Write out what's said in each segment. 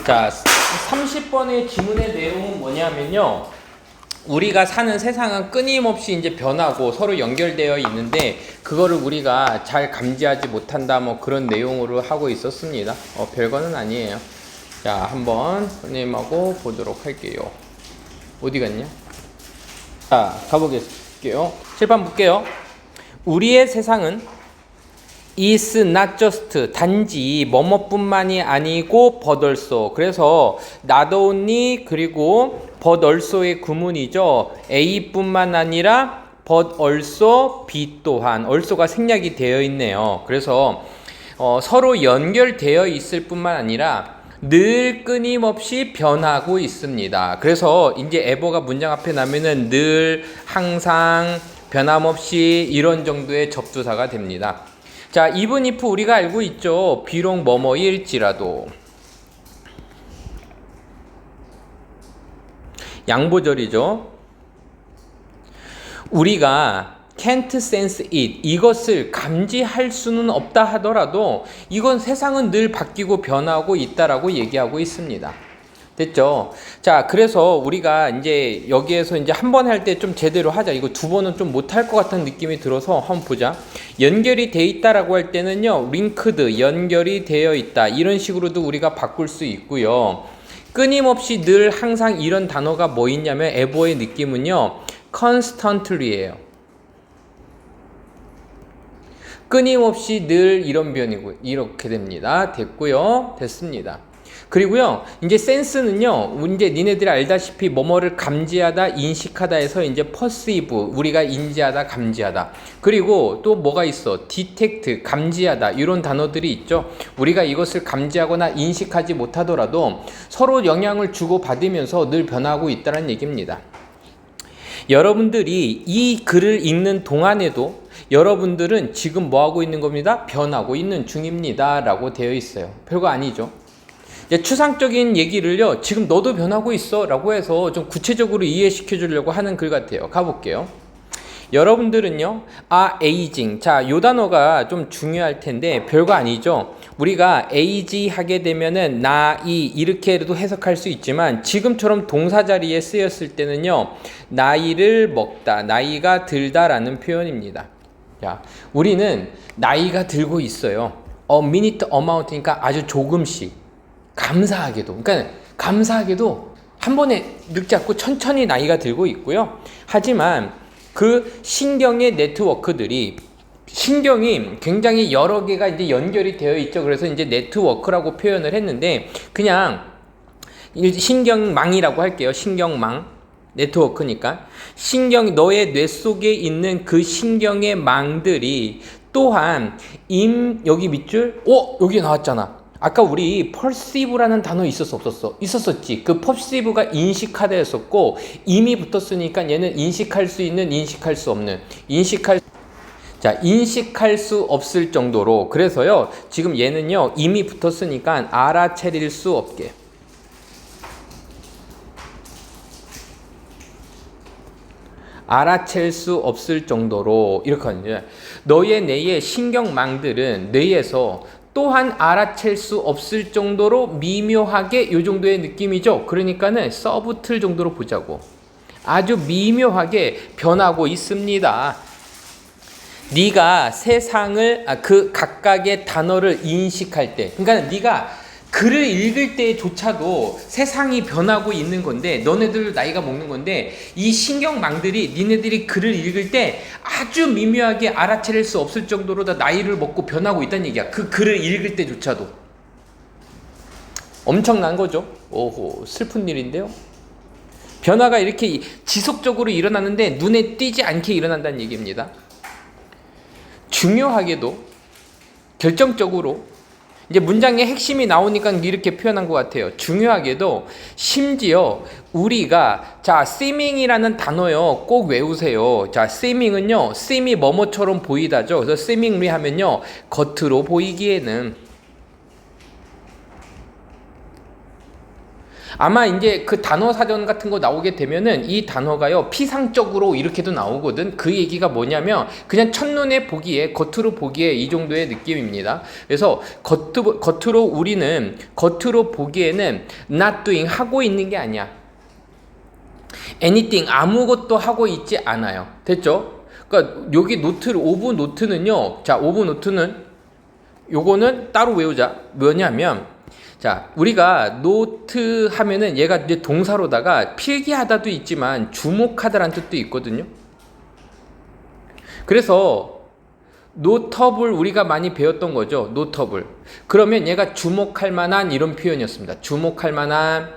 자, 30번의 지문의 내용은 뭐냐면요. 우리가 사는 세상은 끊임없이 이제 변하고 서로 연결되어 있는데 그거를 우리가 잘 감지하지 못한다 뭐 그런 내용으로 하고 있었습니다. 별거는 아니에요. 자, 한번 선생님하고 보도록 할게요. 어디 갔냐? 자, 가보겠게요. 칠판 볼게요. 우리의 세상은 is not just 단지 뭐뭐뿐만이 아니고 but also. 그래서 not only 그리고 but also의 구문이죠. A뿐만 아니라 but also B 또한 also가 생략이 되어 있네요. 그래서 서로 연결되어 있을 뿐만 아니라 늘 끊임없이 변하고 있습니다. 그래서 이제 ever가 문장 앞에 나면은 늘 항상 변함없이 이런 정도의 접두사가 됩니다. 자, even if 우리가 알고 있죠. 비록 뭐뭐일지라도. 양보절이죠. 우리가 can't sense it, 이것을 감지할 수는 없다 하더라도 이건 세상은 늘 바뀌고 변하고 있다라고 얘기하고 있습니다. 됐죠? 자, 그래서 우리가 이제 여기에서 이제 한 번 할 때 좀 제대로 하자. 이거 두 번은 좀 못할 것 같은 느낌이 들어서 한번 보자. 연결이 돼 있다라고 할 때는요, linked, 연결이 되어 있다. 이런 식으로도 우리가 바꿀 수 있고요. 끊임없이 늘 항상 이런 단어가 뭐 있냐면 ever의 느낌은요, constantly예요. 끊임없이 늘 이런 변이고 이렇게 됩니다. 됐고요. 됐습니다. 그리고요, 이제 센스는요, 이제 니네들이 알다시피 뭐뭐를 감지하다, 인식하다 해서 이제 perceive, 우리가 인지하다, 감지하다. 그리고 또 뭐가 있어? detect, 감지하다. 이런 단어들이 있죠. 우리가 이것을 감지하거나 인식하지 못하더라도 서로 영향을 주고받으면서 늘 변하고 있다는 얘기입니다. 여러분들이 이 글을 읽는 동안에도 여러분들은 지금 뭐 하고 있는 겁니다? 변하고 있는 중입니다. 라고 되어 있어요. 별거 아니죠. 추상적인 얘기를요, 지금 너도 변하고 있어 라고 해서 좀 구체적으로 이해시켜 주려고 하는 글 같아요. 가볼게요. 여러분들은요, aging. 자, 요 단어가 좀 중요할 텐데 별거 아니죠. 우리가 age 하게 되면은 나이 이렇게도 해석할 수 있지만 지금처럼 동사 자리에 쓰였을 때는요, 나이를 먹다, 나이가 들다라는 표현입니다. 자, 우리는 나이가 들고 있어요. A minute amount니까 아주 조금씩. 감사하게도, 그러니까 감사하게도 한 번에 늙지 않고 천천히 나이가 들고 있고요. 하지만 그 신경의 네트워크들이, 신경이 굉장히 여러 개가 이제 연결이 되어 있죠. 그래서 이제 네트워크라고 표현을 했는데 그냥 신경망이라고 할게요. 신경망. 네트워크니까. 너의 뇌 속에 있는 그 신경의 망들이 또한 여기 밑줄, 여기 나왔잖아. 아까 우리 perceive라는 단어 있었어 없었어? 있었었지. 그 perceive가 인식하다 했었고 임이 붙었으니까 얘는 인식할 수 있는, 인식할 수 없는. 인식할 수 없을 정도로. 그래서요, 지금 얘는요, 임이 붙었으니까 알아차릴 수 없게. 알아챌 수 없을 정도로 이렇게 하는데, 너의 뇌의 신경망들은 뇌에서 또한 알아챌 수 없을 정도로 미묘하게 요 정도의 느낌이죠. 그러니까는 서브틀 정도로 보자고. 아주 미묘하게 변하고 있습니다. 네가 세상을, 그 각각의 단어를 인식할 때, 그러니까 네가 글을 읽을 때조차도 세상이 변하고 있는 건데, 너네들 나이가 먹는 건데, 이 신경망들이 니네들이 글을 읽을 때 아주 미묘하게 알아차릴 수 없을 정도로 다 나이를 먹고 변하고 있다는 얘기야. 그 글을 읽을 때조차도. 엄청난 거죠. 오호, 슬픈 일인데요. 변화가 이렇게 지속적으로 일어나는데 눈에 띄지 않게 일어난다는 얘기입니다. 중요하게도, 결정적으로, 이제 문장의 핵심이 나오니까 이렇게 표현한 것 같아요. 중요하게도 심지어 우리가, 자, seeming이라는 단어요, 꼭 외우세요. 자, seeming은요, seem이 뭐뭐처럼 보이다죠. 그래서 seemingly 하면요, 겉으로 보이기에는. 아마 이제 그 단어 사전 같은 거 나오게 되면은 이 단어가요 피상적으로 이렇게도 나오거든. 그 얘기가 뭐냐면 그냥 첫눈에 보기에, 겉으로 보기에 이 정도의 느낌입니다. 그래서 겉으로 우리는 겉으로 보기에는 not doing, 하고 있는 게 아니야. anything, 아무것도 하고 있지 않아요. 됐죠? 그러니까 여기 노트를, 오브 노트는요, 자, 오브 노트는 요거는 따로 외우자. 뭐냐면, 자, 우리가 노트 하면은 얘가 이제 동사로다가 필기하다도 있지만 주목하다라는 뜻도 있거든요. 그래서 노터블 우리가 많이 배웠던 거죠. 노터블. 그러면 얘가 주목할 만한 이런 표현이었습니다. 주목할 만한.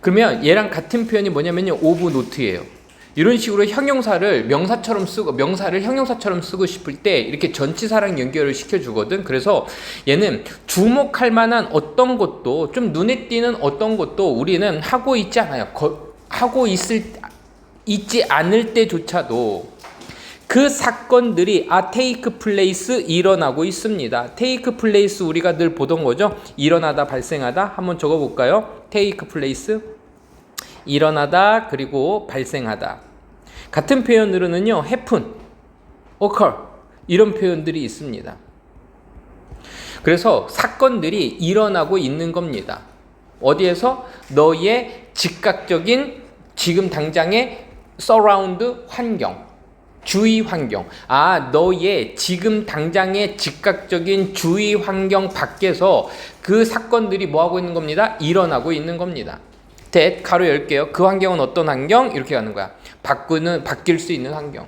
그러면 얘랑 같은 표현이 뭐냐면요, 오브 노트예요. 이런 식으로 형용사를 명사처럼 쓰고, 명사를 형용사처럼 쓰고 싶을 때 이렇게 전치사랑 연결을 시켜주거든. 그래서 얘는 주목할 만한 어떤 것도, 좀 눈에 띄는 어떤 것도 우리는 하고 있지 않아요. 하고 있지 않을 때조차도 그 사건들이 take place, 일어나고 있습니다. take place 우리가 늘 보던 거죠. 일어나다, 발생하다. 한번 적어볼까요? take place, 일어나다, 그리고 발생하다. 같은 표현으로는요, happen, occur, 이런 표현들이 있습니다. 그래서 사건들이 일어나고 있는 겁니다. 어디에서? 너의 즉각적인 지금 당장의 surround 환경, 주위 환경. 아, 너의 지금 당장의 즉각적인 주위 환경 밖에서 그 사건들이 뭐하고 있는 겁니다? 일어나고 있는 겁니다. 가로 열게요. 그 환경은 어떤 환경? 이렇게 가는 거야. 바뀔 수 있는 환경.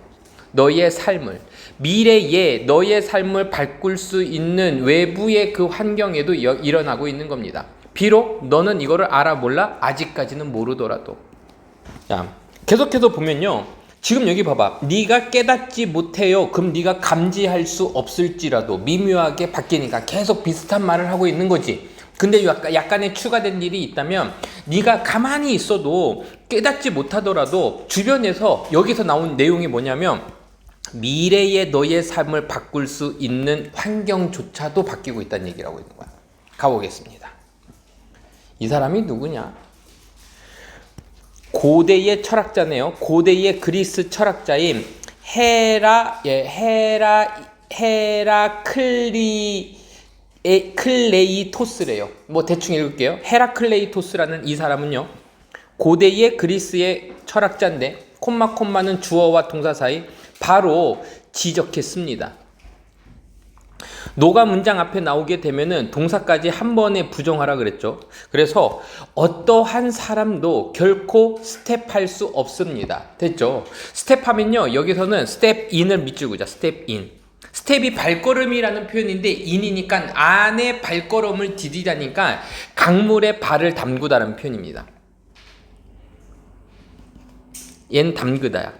너의 삶을, 미래에 너의 삶을 바꿀 수 있는 외부의 그 환경에도 일어나고 있는 겁니다. 비록 너는 이거를 알아 몰라? 아직까지는 모르더라도. 자, 계속해서 보면요. 지금 여기 봐봐. 네가 깨닫지 못해요. 그럼 네가 감지할 수 없을지라도 미묘하게 바뀌니까 계속 비슷한 말을 하고 있는 거지. 근데 약간의 추가된 일이 있다면 네가 가만히 있어도 깨닫지 못하더라도 주변에서 여기서 나온 내용이 뭐냐면 미래의 너의 삶을 바꿀 수 있는 환경조차도 바뀌고 있다는 얘기를 하고 있는 거야. 가보겠습니다. 이 사람이 누구냐? 고대의 철학자네요. 고대의 그리스 철학자인 헤라클레이토스래요. 뭐 대충 읽을게요. 헤라클레이토스라는 이 사람은요, 고대의 그리스의 철학자인데 콤마는 주어와 동사 사이 바로 지적했습니다. 노가 문장 앞에 나오게 되면은 동사까지 한 번에 부정하라 그랬죠. 그래서 어떠한 사람도 결코 스텝할 수 없습니다. 됐죠? 스텝하면요, 여기서는 스텝 인을 밑줄 그자. 스텝 인. 스텝이 발걸음이라는 표현인데 인이니까 안에 발걸음을 디디다니까 강물에 발을 담그다라는 표현입니다. 얘는 담그다야.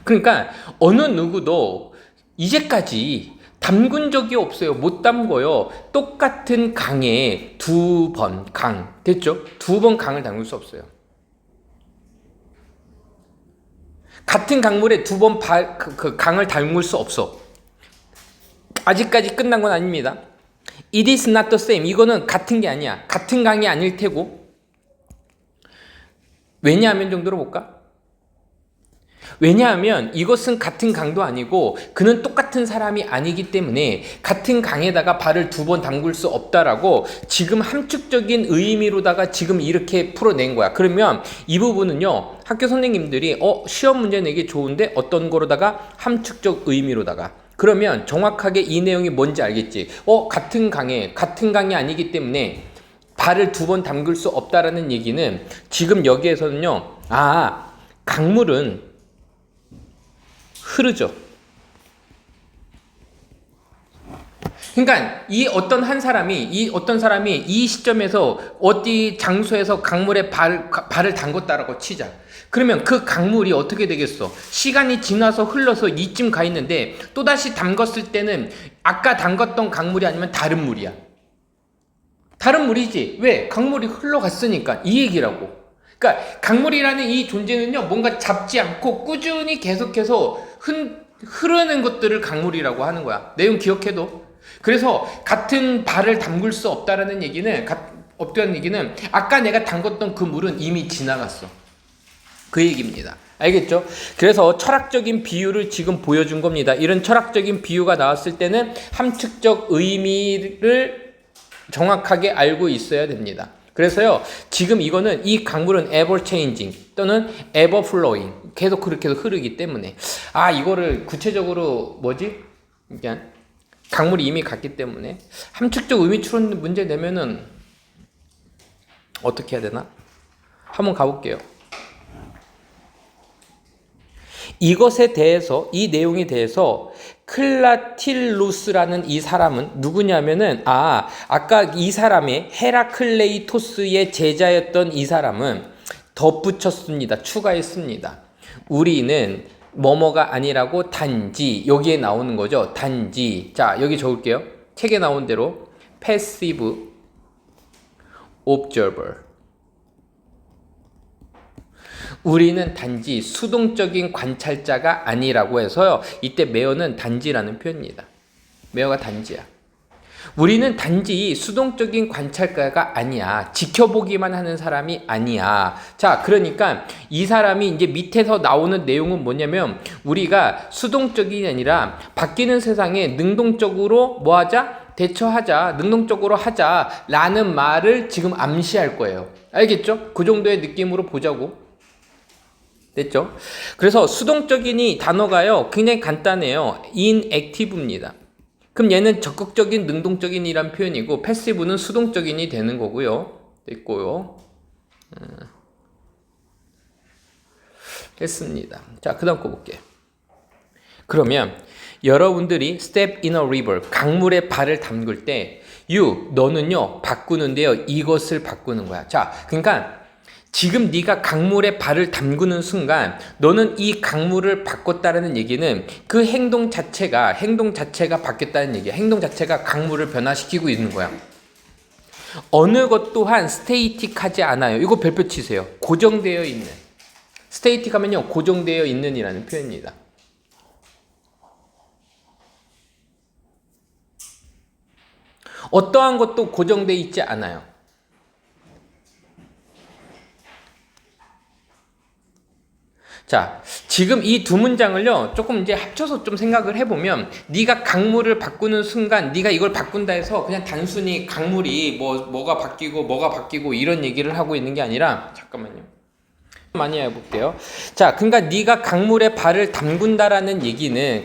그러니까 어느 누구도 이제까지 담근 적이 없어요. 못 담궈요. 똑같은 강에 두 번 강. 됐죠? 두 번 강을 담글 수 없어요. 같은 강물에 두 번 강을 담글 수 없어. 아직까지 끝난 건 아닙니다. It is not the same. 이거는 같은 게 아니야. 같은 강이 아닐 테고. 왜냐하면 정도로 볼까? 왜냐하면 이것은 같은 강도 아니고 그는 똑같은 사람이 아니기 때문에 같은 강에다가 발을 두 번 담글 수 없다라고 지금 함축적인 의미로다가 지금 이렇게 풀어낸 거야. 그러면 이 부분은요, 학교 선생님들이 시험 문제 내기 좋은데 어떤 거로다가 함축적 의미로다가, 그러면 정확하게 이 내용이 뭔지 알겠지. 같은 강이 아니기 때문에 발을 두 번 담글 수 없다라는 얘기는 지금 여기에서는요, 강물은 흐르죠. 그러니까 이 어떤 사람이 이 시점에서 어디 장소에서 강물에 발을 담궜다라고 치자. 그러면 그 강물이 어떻게 되겠어? 시간이 지나서 흘러서 이쯤 가 있는데 또다시 담궜을 때는 아까 담궜던 강물이 아니면 다른 물이야. 다른 물이지. 왜? 강물이 흘러갔으니까. 이 얘기라고. 그러니까 강물이라는 이 존재는요, 뭔가 잡지 않고 꾸준히 계속해서 흐르는 것들을 강물이라고 하는 거야. 내용 기억해도. 그래서 같은 발을 담글 수 없다라는 얘기는 없다는 얘기는 아까 내가 담궜던 그 물은 이미 지나갔어. 그 얘기입니다. 알겠죠? 그래서 철학적인 비유를 지금 보여준 겁니다. 이런 철학적인 비유가 나왔을 때는 함축적 의미를 정확하게 알고 있어야 됩니다. 그래서요, 지금 이거는 이 강물은 ever changing 또는 ever flowing 계속 그렇게 흐르기 때문에 이거를 구체적으로 그냥 강물이 이미 갔기 때문에 함축적 의미 추론 문제 내면은 어떻게 해야 되나? 한번 가볼게요. 이것에 대해서, 이 내용에 대해서 클라틸루스라는 이 사람은 누구냐면은 아까 이 사람의 헤라클레이토스의 제자였던 이 사람은 덧붙였습니다. 추가했습니다. 우리는 뭐뭐가 아니라고 단지, 여기에 나오는 거죠. 단지. 자, 여기 적을게요. 책에 나온 대로 passive observer. 우리는 단지 수동적인 관찰자가 아니라고 해서요. 이때 메어는 단지라는 표현입니다. 메어가 단지야. 우리는 단지 수동적인 관찰자가 아니야. 지켜보기만 하는 사람이 아니야. 자, 그러니까 이 사람이 이제 밑에서 나오는 내용은 뭐냐면 우리가 수동적이 아니라 바뀌는 세상에 능동적으로 대처하자, 능동적으로 하자라는 말을 지금 암시할 거예요. 알겠죠? 그 정도의 느낌으로 보자고. 됐죠? 그래서 수동적인이 단어가요, 굉장히 간단해요. inactive입니다. 그럼 얘는 적극적인, 능동적인이란 표현이고, 패시브는 수동적인이 되는 거고요. 됐고요. 됐습니다. 자, 그 다음 거 볼게요. 그러면 여러분들이 step in a river, 강물에 발을 담글 때, 너는요, 바꾸는데요, 이것을 바꾸는 거야. 자, 그러니까 지금 네가 강물에 발을 담그는 순간 너는 이 강물을 바꿨다는 얘기는 그 행동 자체가 바뀌었다는 얘기야. 행동 자체가 강물을 변화시키고 있는 거야. 어느 것 또한 스테이틱하지 않아요. 이거 별표 치세요. 고정되어 있는. 스테이틱하면요, 고정되어 있는이라는 표현입니다. 어떠한 것도 고정되어 있지 않아요. 자, 지금 이 두 문장을요, 조금 이제 합쳐서 좀 생각을 해보면, 네가 강물을 바꾸는 순간, 네가 이걸 바꾼다 해서 그냥 단순히 강물이 뭐가 바뀌고 이런 얘기를 하고 있는 게 아니라, 잠깐만요. 많이 해볼게요. 자, 그러니까 네가 강물에 발을 담근다는 얘기는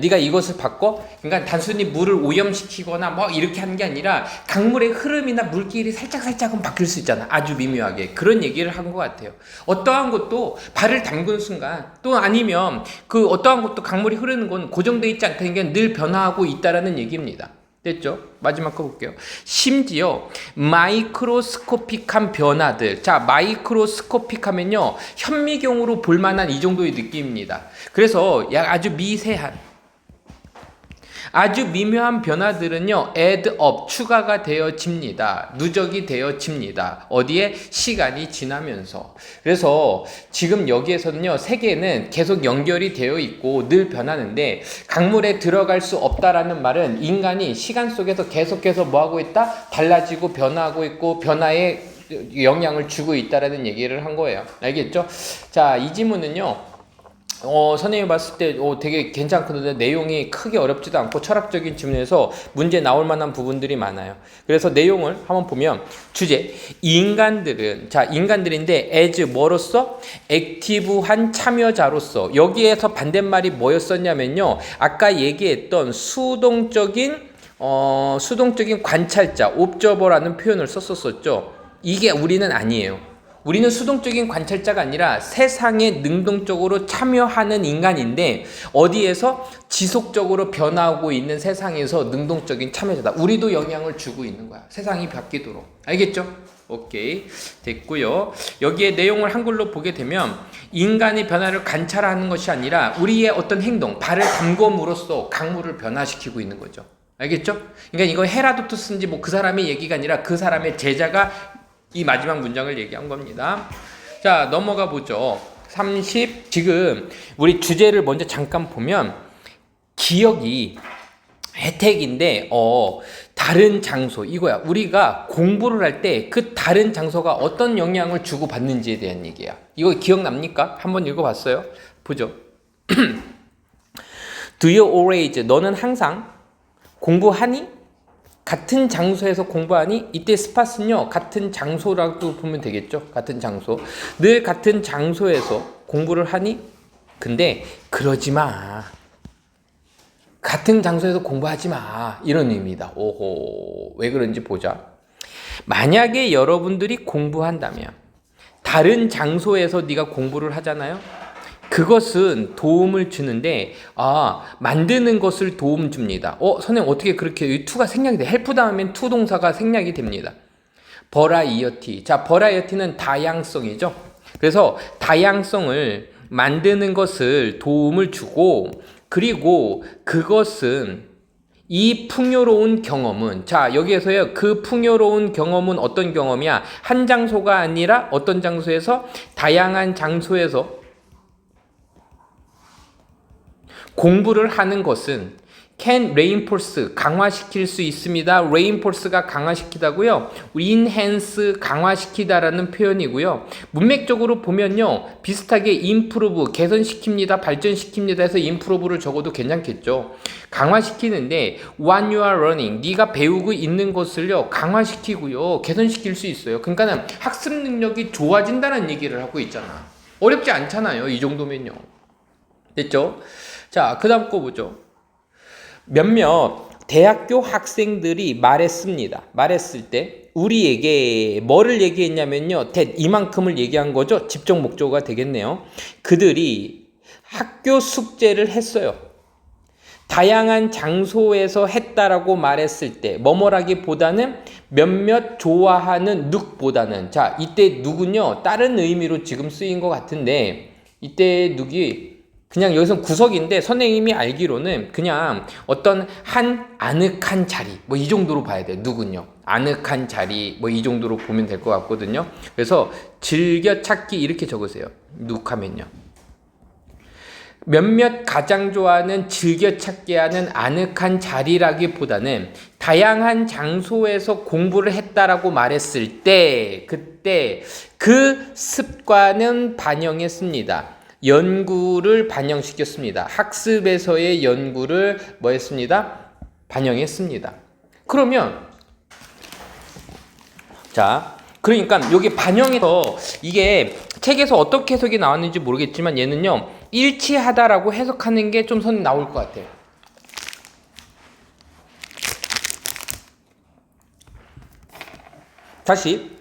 네가 이것을 바꿔? 그러니까 단순히 물을 오염시키거나 이렇게 하는 게 아니라 강물의 흐름이나 물길이 살짝은 바뀔 수 있잖아. 아주 미묘하게. 그런 얘기를 한 것 같아요. 어떠한 것도 발을 담근 순간, 또 아니면 그 어떠한 것도 강물이 흐르는 건 고정되어 있지 않다는 게 늘 변화하고 있다라는 얘기입니다. 됐죠? 마지막 거 볼게요. 심지어 마이크로스코픽한 변화들. 자, 마이크로스코픽하면요, 현미경으로 볼만한 이 정도의 느낌입니다. 그래서 아주 미세한, 아주 미묘한 변화들은요, add up, 추가가 되어집니다. 누적이 되어집니다. 어디에? 시간이 지나면서. 그래서 지금 여기에서는요, 세계는 계속 연결이 되어 있고 늘 변하는데, 강물에 들어갈 수 없다라는 말은 인간이 시간 속에서 계속해서 뭐하고 있다? 달라지고 변화하고 있고 변화에 영향을 주고 있다라는 얘기를 한 거예요. 알겠죠? 자, 이 지문은요, 선생님이 봤을 때 되게 괜찮거든요. 내용이 크게 어렵지도 않고 철학적인 질문에서 문제 나올 만한 부분들이 많아요. 그래서 내용을 한번 보면, 주제, 인간들인데 as 뭐로서? 액티브한 참여자로서. 여기에서 반대말이 뭐였었냐면요, 아까 얘기했던 수동적인 관찰자, 옵저버라는 표현을 썼었죠. 이게 우리는 아니에요. 우리는 수동적인 관찰자가 아니라 세상에 능동적으로 참여하는 인간인데, 어디에서? 지속적으로 변화하고 있는 세상에서 능동적인 참여자다. 우리도 영향을 주고 있는 거야. 세상이 바뀌도록. 알겠죠? 오케이. 됐고요. 여기에 내용을 한글로 보게 되면, 인간의 변화를 관찰하는 것이 아니라 우리의 어떤 행동, 발을 담금으로써 강물을 변화시키고 있는 거죠. 알겠죠? 그러니까 이거 헤라도투스인지 그 사람의 얘기가 아니라 그 사람의 제자가 이 마지막 문장을 얘기한 겁니다. 자, 넘어가 보죠. 30. 지금 우리 주제를 먼저 잠깐 보면, 기억이 혜택인데, 다른 장소 이거야. 우리가 공부를 할 때 그 다른 장소가 어떤 영향을 주고 받는지에 대한 얘기야. 이거 기억납니까? 한번 읽어봤어요? 보죠. Do you always, 너는 항상 공부하니? 같은 장소에서 공부하니? 이때 스팟은요, 같은 장소라고 보면 되겠죠. 같은 장소. 늘 같은 장소에서 공부를 하니? 근데 그러지 마. 같은 장소에서 공부하지 마. 이런 의미다. 오호. 왜 그런지 보자. 만약에 여러분들이 공부한다면 다른 장소에서 네가 공부를 하잖아요. 그것은 도움을 주는데 만드는 것을 도움 줍니다. 선생님 어떻게 그렇게 to가 생략이 돼? help 다음엔 to 동사가 생략이 됩니다. 버라이어티. 자, 버라이어티는 다양성이죠. 그래서 다양성을 만드는 것을 도움을 주고, 그리고 그것은 이 풍요로운 경험은, 자, 여기에서요, 그 풍요로운 경험은 어떤 경험이야? 한 장소가 아니라 어떤 장소에서? 다양한 장소에서 공부를 하는 것은 can reinforce, 강화시킬 수 있습니다. reinforce가 강화시키다고요. enhance, 강화시키다라는 표현이고요. 문맥적으로 보면요, 비슷하게 improve, 개선시킵니다, 발전시킵니다 해서 improve를 적어도 괜찮겠죠. 강화시키는데 when you are learning, 네가 배우고 있는 것을요, 강화시키고요, 개선시킬 수 있어요. 그러니까는 학습 능력이 좋아진다는 얘기를 하고 있잖아. 어렵지 않잖아요. 이 정도면요. 됐죠? 자, 그 다음 거 보죠. 몇몇 대학교 학생들이 말했습니다. 말했을 때 우리에게 뭐를 얘기했냐면요, 이만큼을 얘기한 거죠. 집중 목적어가 되겠네요. 그들이 학교 숙제를 했어요. 다양한 장소에서 했다라고 말했을 때 뭐뭐라기보다는 몇몇 좋아하는 눅보다는, 자, 이때 눅은요 다른 의미로 지금 쓰인 것 같은데, 이때 눅이 그냥 여기서 구석인데 선생님이 알기로는 그냥 어떤 한 아늑한 자리, 뭐 이 정도로 봐야 돼요. 누군요? 아늑한 자리, 뭐 이 정도로 보면 될 것 같거든요. 그래서 즐겨찾기 이렇게 적으세요. 눅하면요. 몇몇 가장 좋아하는 즐겨찾기 하는 아늑한 자리라기보다는 다양한 장소에서 공부를 했다라고 말했을 때, 그때 그 습관은 반영했습니다. 연구를 반영시켰습니다. 학습에서의 연구를 뭐 했습니다? 반영했습니다. 그러면 자, 그러니까 여기 반영해서, 이게 책에서 어떻게 해석이 나왔는지 모르겠지만 얘는요, 일치하다라고 해석하는 게 좀 선 나올 것 같아요. 다시,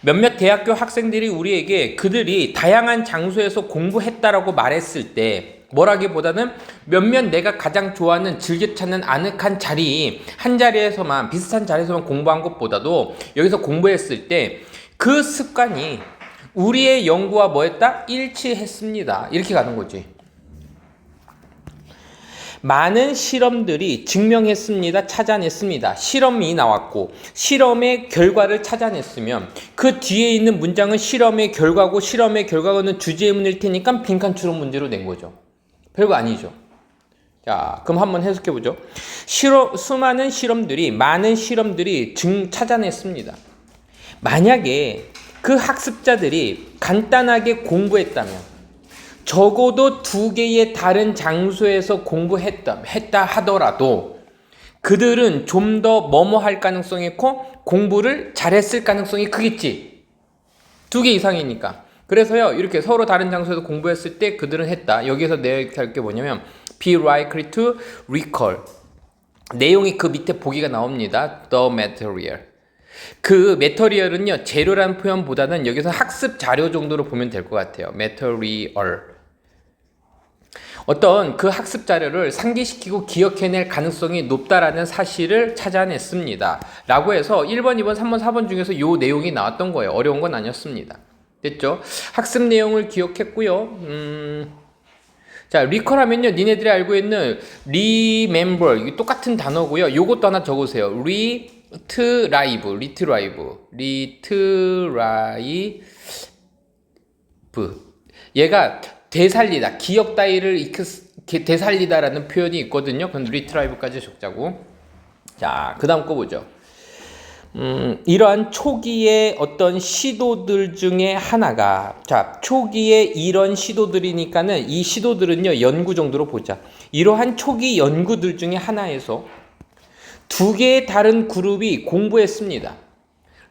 몇몇 대학교 학생들이 우리에게 그들이 다양한 장소에서 공부했다라고 말했을 때, 뭐라기보다는 몇몇 내가 가장 좋아하는 즐겨 찾는 아늑한 자리, 한 자리에서만, 비슷한 자리에서만 공부한 것보다도 여기서 공부했을 때 그 습관이 우리의 연구와 뭐 했다? 일치했습니다. 이렇게 가는 거지. 많은 실험들이 증명했습니다. 찾아냈습니다. 실험이 나왔고 실험의 결과를 찾아냈으면 그 뒤에 있는 문장은 실험의 결과고, 실험의 결과는 주제문일 테니까 빈칸 추론 문제로 낸 거죠. 별거 아니죠. 자, 그럼 한번 해석해 보죠. 수많은 실험들이, 많은 실험들이 찾아냈습니다. 만약에 그 학습자들이 간단하게 공부했다면, 적어도 2개의 다른 장소에서 공부했다 하더라도 그들은 좀 더 뭐뭐 할 가능성이 있고 공부를 잘했을 가능성이 크겠지. 2개 이상이니까. 그래서요, 이렇게 서로 다른 장소에서 공부했을 때 그들은 했다. 여기서 내용할 게 뭐냐면 be likely to recall. 내용이 그 밑에 보기가 나옵니다. The material. 그 material은요, 재료라는 표현보다는 여기서 학습 자료 정도로 보면 될 것 같아요. material. 어떤 그 학습 자료를 상기시키고 기억해낼 가능성이 높다라는 사실을 찾아냈습니다. 라고 해서 1번, 2번, 3번, 4번 중에서 요 내용이 나왔던 거예요. 어려운 건 아니었습니다. 됐죠? 학습 내용을 기억했고요. 자, recall 하면요, 니네들이 알고 있는 remember, 이게 똑같은 단어고요. 요것도 하나 적으세요. retrieve. 얘가 되살리다, 기억 따위를 되살리다라는 표현이 있거든요. 그건 retrieve까지 적자고. 자, 그 다음 거 보죠. 이러한 초기의 어떤 시도들 중에 하나가, 자, 초기에 이런 시도들이니까는 이 시도들은요, 연구 정도로 보자. 이러한 초기 연구들 중에 하나에서 두 개의 다른 그룹이 공부했습니다.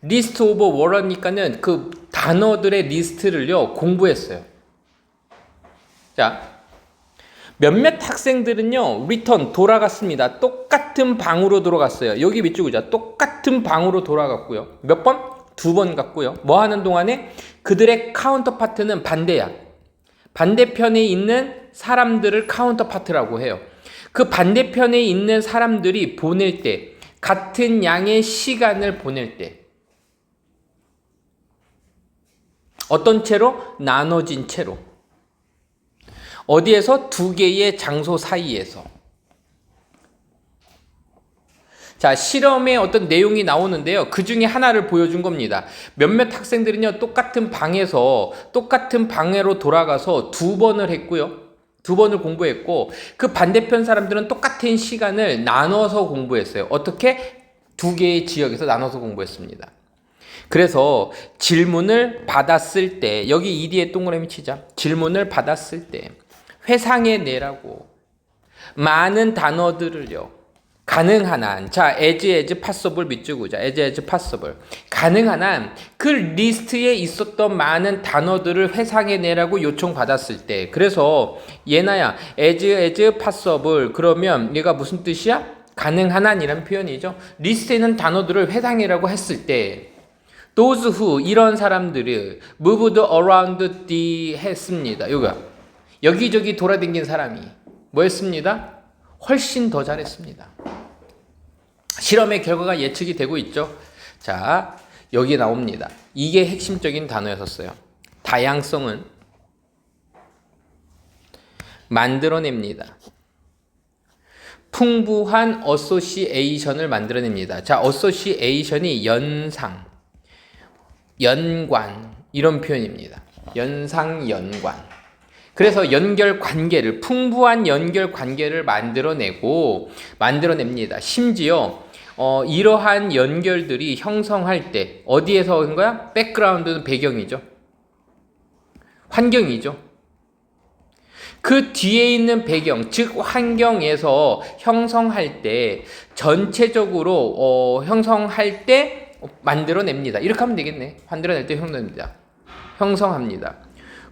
리스트 오브 워러니까는 그 단어들의 리스트를요, 공부했어요. 자, 몇몇 학생들은요, 리턴 돌아갔습니다. 똑같은 방으로 돌아갔어요. 여기 밑줄 그자. 똑같은 방으로 돌아갔고요. 몇 번? 2번 갔고요. 뭐 하는 동안에 그들의 카운터 파트는 반대야. 반대편에 있는 사람들을 카운터 파트라고 해요. 그 반대편에 있는 사람들이 보낼 때, 같은 양의 시간을 보낼 때, 어떤 채로? 나눠진 채로. 어디에서? 두 개의 장소 사이에서. 자, 실험의 어떤 내용이 나오는데요. 그 중에 하나를 보여준 겁니다. 몇몇 학생들은요, 똑같은 방에서, 똑같은 방으로 돌아가서 2번을 했고요. 2번을 공부했고, 그 반대편 사람들은 똑같은 시간을 나눠서 공부했어요. 어떻게? 두 개의 지역에서 나눠서 공부했습니다. 그래서 질문을 받았을 때, 여기 ED에 동그라미 치자. 질문을 받았을 때, 회상해 내라고 많은 단어들을요, 가능한 한, 자, as possible 밑줄 그자. as possible. 가능한 한 그 리스트에 있었던 많은 단어들을 회상해 내라고 요청받았을 때, 그래서 예나야, as possible 그러면 얘가 무슨 뜻이야? 가능한 한이란 표현이죠. 리스트에 있는 단어들을 회상해라고 했을 때, those who, 이런 사람들이 moved around the 했습니다. 여기저기 돌아다닌 사람이 뭐 했습니다? 훨씬 더 잘했습니다. 실험의 결과가 예측이 되고 있죠. 자, 여기 나옵니다. 이게 핵심적인 단어였었어요. 다양성은 만들어냅니다. 풍부한 어소시에이션을 만들어냅니다. 자, 어소시에이션이 연상, 연관, 이런 표현입니다. 연상, 연관. 그래서 연결 관계를, 풍부한 연결 관계를 만들어냅니다. 심지어 이러한 연결들이 형성할 때 어디에서 온 거야? 백그라운드는 배경이죠. 환경이죠. 그 뒤에 있는 배경, 즉 환경에서 형성할 때, 전체적으로 형성할 때 만들어냅니다. 이렇게 하면 되겠네. 만들어낼 때 형성합니다.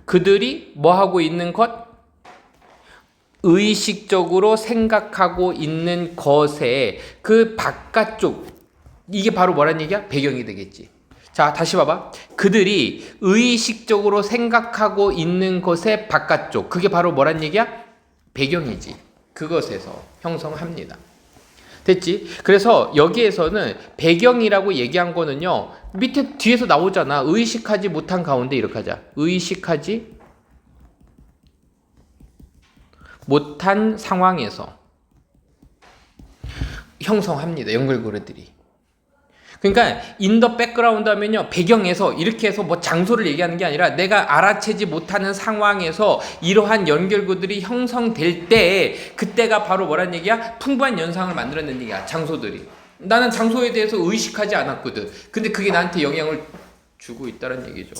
그들이 뭐 하고 있는 것? 의식적으로 생각하고 있는 것의 그 바깥쪽, 이게 바로 뭐란 얘기야? 배경이 되겠지. 자, 다시 봐봐. 그들이 의식적으로 생각하고 있는 것의 바깥쪽, 그게 바로 뭐란 얘기야? 배경이지. 그것에서 형성합니다. 됐지? 그래서 여기에서는 배경이라고 얘기한 거는요, 밑에 뒤에서 나오잖아. 의식하지 못한 가운데, 이렇게 하자. 의식하지 못한 상황에서 형성합니다. 연결고리들이. 그러니까 in the background 하면요, 배경에서 이렇게 해서 뭐 장소를 얘기하는 게 아니라 내가 알아채지 못하는 상황에서 이러한 연결고들이 형성될 때, 그때가 바로 뭐란 얘기야? 풍부한 연상을 만들어낸 얘기야. 장소들이. 나는 장소에 대해서 의식하지 않았거든. 근데 그게 나한테 영향을 주고 있다는 얘기죠.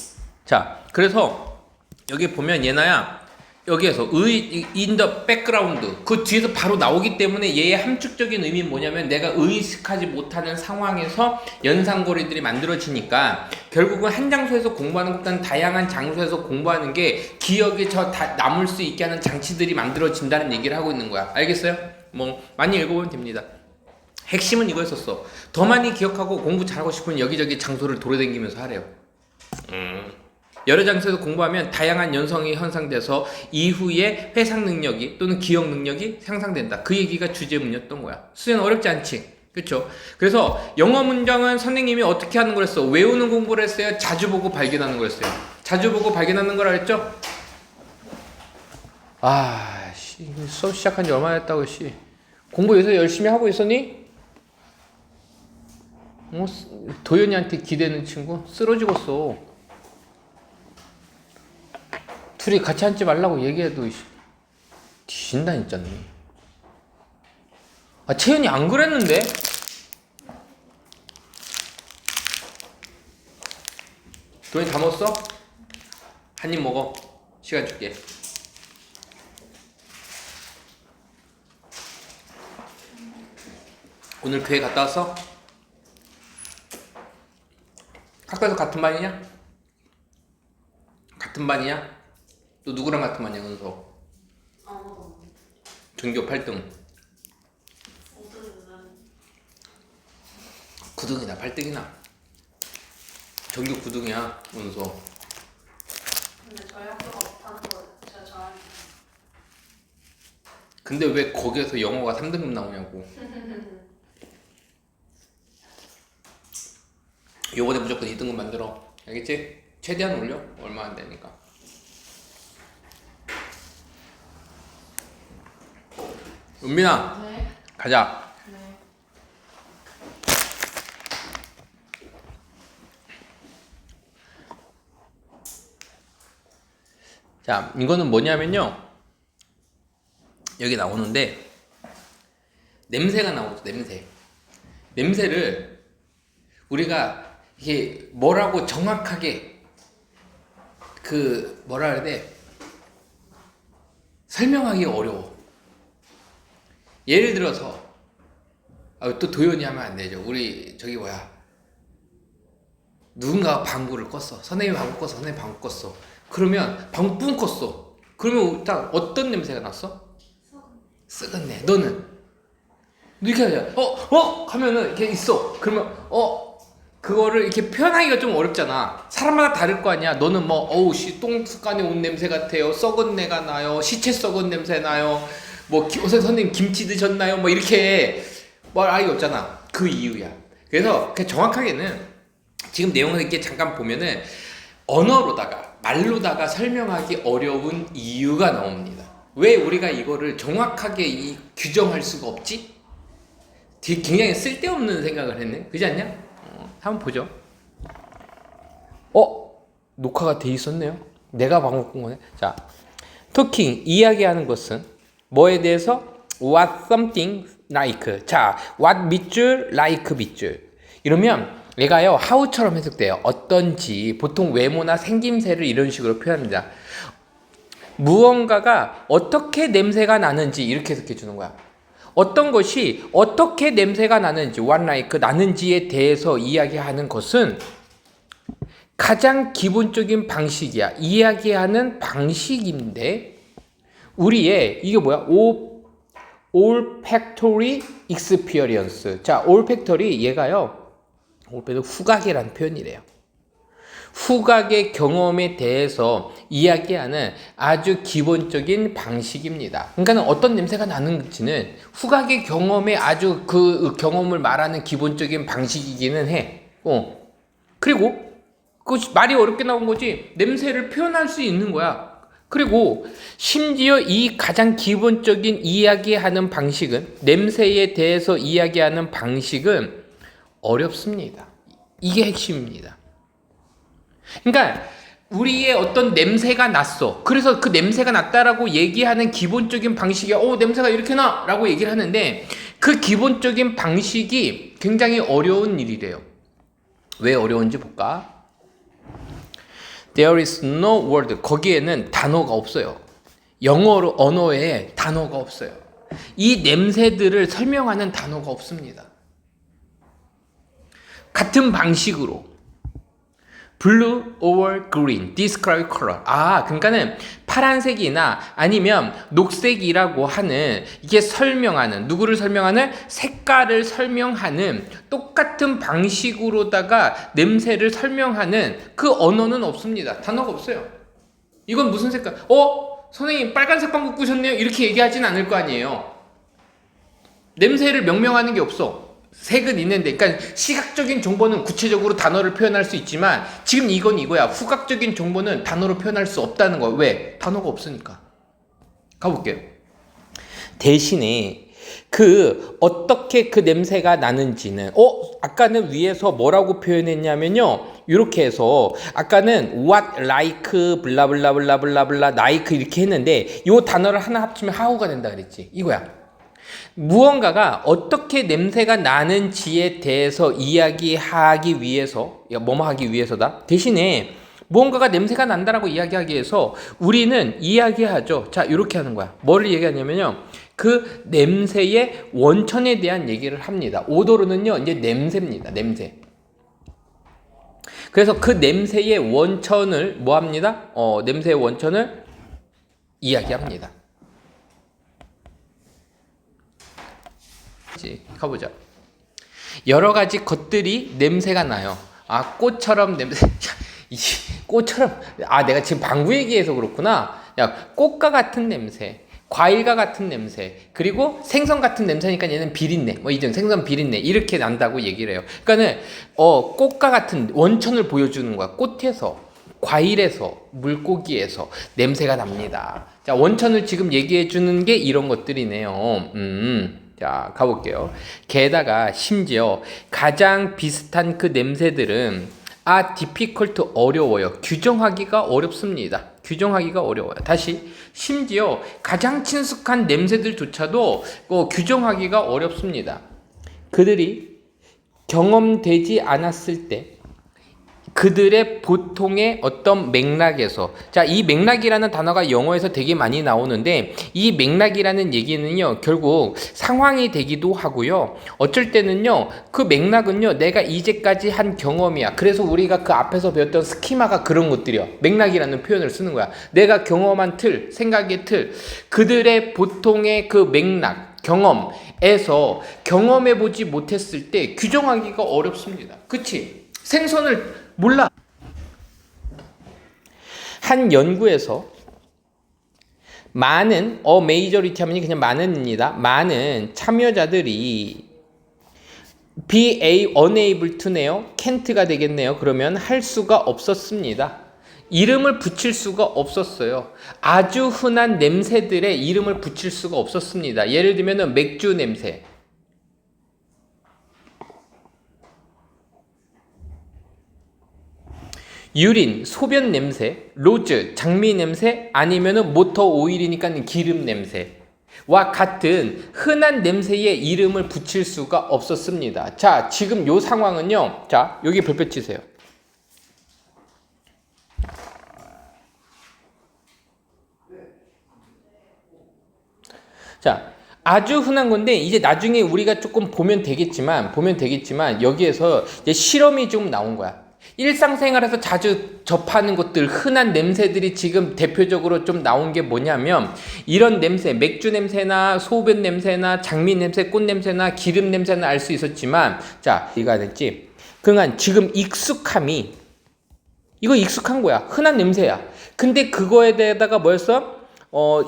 자, 그래서 여기 보면 예나야, 여기에서 in the background, 그 뒤에서 바로 나오기 때문에 얘의 함축적인 의미는 뭐냐면, 내가 의식하지 못하는 상황에서 연상고리들이 만들어지니까 결국은 한 장소에서 공부하는 것보다는 다양한 장소에서 공부하는 게 기억에 남을 수 있게 하는 장치들이 만들어진다는 얘기를 하고 있는 거야. 알겠어요? 뭐 많이 읽어보면 됩니다. 핵심은 이거였었어. 더 많이 기억하고 공부 잘하고 싶으면 여기저기 장소를 돌아다니면서 하래요. 여러 장소에서 공부하면 다양한 연성이 형성돼서 이후에 회상 능력이 또는 기억 능력이 향상된다. 그 얘기가 주제문이었던 거야. 수행 어렵지 않지? 그렇죠? 그래서 영어 문장은 선생님이 어떻게 하는 거랬어? 외우는 공부를 했어요? 자주 보고 발견하는 거랬어요? 자주 보고 발견하는 거라 했죠? 수업 시작한 지 얼마나 됐다고, 씨. 공부 요새 열심히 하고 있었니? 도현이한테 기대는 친구? 쓰러지겠어. 둘이 같이 앉지 말라고 얘기해도 뒤진다 진짜. 채연이 안 그랬는데? 돈이 다 먹었어? 한 입 먹어. 시간 줄게. 오늘 교회 갔다 왔어? 학교에서 같은 반이냐? 같은 반이야? 너 누구랑 같은 반이야, 은서? 전교 8등. 9등이나 8등이나. 전교 9등이야, 은서. 근데 저희 학교가 못하는 거 제가 좋아하는. 근데 왜 거기에서 영어가 3등급 나오냐고. 요번에 무조건 2등급 만들어. 알겠지? 최대한 올려. 얼마 안 되니까. 은민아, 네. 가자. 네. 자, 이거는 뭐냐면요. 여기 나오는데 냄새가 나오죠. 냄새. 냄새를 우리가 이게 뭐라고 정확하게 그 뭐라 그래야 돼? 설명하기 어려워. 예를 들어서 또 도연이 하면 안 되죠. 우리 저기 뭐야? 누군가가 방구를 껐어. 선생님이 방구 껐어. 선생님이 방구 껐어. 그러면 방구 뿡 껐어. 그러면 딱 어떤 냄새가 났어? 썩었네. 너는? 너 이렇게 하자. 하면은 이렇게 있어. 그러면 그거를 이렇게 표현하기가 좀 어렵잖아. 사람마다 다를 거 아니야. 너는 뭐 똥 습관에 온 냄새 같아요. 썩은 내가 나요. 시체 썩은 냄새 나요. 뭐 선생님 김치 드셨나요? 뭐 이렇게 말하기 없잖아. 그 이유야. 그래서 그냥 정확하게는 지금 내용을 이렇게 잠깐 보면은 언어로다가 말로다가 설명하기 어려운 이유가 나옵니다. 왜 우리가 이거를 정확하게 규정할 수가 없지? 굉장히 쓸데없는 생각을 했네. 그렇지 않냐? 한번 보죠. 녹화가 돼 있었네요. 내가 방금 꾼 거네. 자, talking 이야기하는 것은 뭐에 대해서? What something like. 자, what 밑줄 like 밑줄. 이러면 얘가요 how처럼 해석돼요. 어떤지. 보통 외모나 생김새를 이런 식으로 표현합니다. 무언가가 어떻게 냄새가 나는지 이렇게 해석해 주는 거야. 어떤 것이 어떻게 냄새가 나는지, what like 나는지에 대해서 이야기하는 것은 가장 기본적인 방식이야. 이야기하는 방식인데 우리의 이게 뭐야? olfactory experience. 자, olfactory 얘가요. olfactory 후각이라는 표현이래요. 후각의 경험에 대해서 이야기하는 아주 기본적인 방식입니다. 그러니까 어떤 냄새가 나는지는 후각의 경험에 아주 그 경험을 말하는 기본적인 방식이기는 해. 그리고 그 말이 어렵게 나온 거지. 냄새를 표현할 수 있는 거야. 그리고 심지어 이 가장 기본적인 이야기하는 방식은 냄새에 대해서 이야기하는 방식은 어렵습니다. 이게 핵심입니다. 그러니까 우리의 어떤 냄새가 났어. 그래서 그 냄새가 났다라고 얘기하는 기본적인 방식이 냄새가 이렇게 나 라고 얘기를 하는데 그 기본적인 방식이 굉장히 어려운 일이래요. 왜 어려운지 볼까? There is no word. 거기에는 단어가 없어요. 영어로 언어에 단어가 없어요. 이 냄새들을 설명하는 단어가 없습니다. 같은 방식으로 blue or green, describe color. 그러니까는 파란색이나 아니면 녹색이라고 하는 이게 설명하는 누구를 설명하는 색깔을 설명하는 똑같은 방식으로다가 냄새를 설명하는 그 언어는 없습니다. 단어가 없어요. 이건 무슨 색깔? 선생님 빨간색 방구 꾸셨네요. 이렇게 얘기하진 않을 거 아니에요. 냄새를 명명하는 게 없어. 색은 있는데, 그러니까 시각적인 정보는 구체적으로 단어를 표현할 수 있지만 지금 이건 이거야. 후각적인 정보는 단어로 표현할 수 없다는 거야. 왜? 단어가 없으니까. 가볼게요. 대신에 어떻게 그 냄새가 나는지는 아까는 위에서 뭐라고 표현했냐면요. 이렇게 해서 아까는 what like 블라블라블라블라블라 like 이렇게 했는데 이 단어를 하나 합치면 how가 된다 그랬지. 이거야. 무언가가 어떻게 냄새가 나는지에 대해서 이야기하기 위해서, 뭐뭐 하기 위해서다. 대신에 무언가가 냄새가 난다라고 이야기하기 위해서 우리는 이야기하죠. 자, 이렇게 하는 거야. 뭐를 얘기하냐면요. 그 냄새의 원천에 대한 얘기를 합니다. 오도르는요, 이제 냄새입니다. 냄새. 그래서 그 냄새의 원천을 뭐 합니다? 냄새의 원천을 이야기합니다. 가보자. 여러 가지 것들이 냄새가 나요. 아, 꽃처럼 냄새. 꽃처럼. 아, 내가 지금 방구 얘기해서 그렇구나. 야, 꽃과 같은 냄새, 과일과 같은 냄새, 그리고 생선 같은 냄새니까 얘는 비린내. 뭐 이런 생선 비린내 이렇게 난다고 얘기를 해요. 그러니까는 꽃과 같은 원천을 보여주는 거야. 꽃에서, 과일에서, 물고기에서 냄새가 납니다. 자, 원천을 지금 얘기해 주는 게 이런 것들이네요. 자, 가볼게요. 게다가 심지어 가장 비슷한 그 냄새들은 difficult 어려워요. 규정하기가 어렵습니다. 규정하기가 어려워요. 다시, 심지어 가장 친숙한 냄새들조차도 규정하기가 어렵습니다. 그들이 경험되지 않았을 때 그들의 보통의 어떤 맥락에서, 자, 이 맥락이라는 단어가 영어에서 되게 많이 나오는데 이 맥락이라는 얘기는요, 결국 상황이 되기도 하고요, 어쩔 때는요, 그 맥락은요, 내가 이제까지 한 경험이야. 그래서 우리가 그 앞에서 배웠던 스키마가 그런 것들이야. 맥락이라는 표현을 쓰는 거야. 내가 경험한 틀, 생각의 틀, 그들의 보통의 그 맥락, 경험에서 경험해보지 못했을 때 규정하기가 어렵습니다. 그치? 생선을 몰라. 한 연구에서 많은, 메이저리티 하면 그냥 많은입니다. 많은 참여자들이 be unable to네요. can't가 되겠네요. 그러면 할 수가 없었습니다. 이름을 붙일 수가 없었어요. 아주 흔한 냄새들의 이름을 붙일 수가 없었습니다. 예를 들면 맥주 냄새, 유린, 소변 냄새, 로즈, 장미 냄새, 아니면은 모터 오일이니까 기름 냄새와 같은 흔한 냄새의 이름을 붙일 수가 없었습니다. 자, 지금 요 상황은요, 자, 여기 별표 치세요. 자, 아주 흔한 건데 이제 나중에 우리가 조금 보면 되겠지만 여기에서 이제 실험이 좀 나온 거야. 일상생활에서 자주 접하는 것들, 흔한 냄새들이 지금 대표적으로 좀 나온 게 뭐냐면 이런 냄새, 맥주 냄새나 소변 냄새나 장미 냄새, 꽃 냄새나 기름 냄새는 알 수 있었지만, 자, 이거 됐지? 그러니까 지금 익숙함이, 이거 익숙한 거야. 흔한 냄새야. 근데 그거에 대해다가 뭐였어?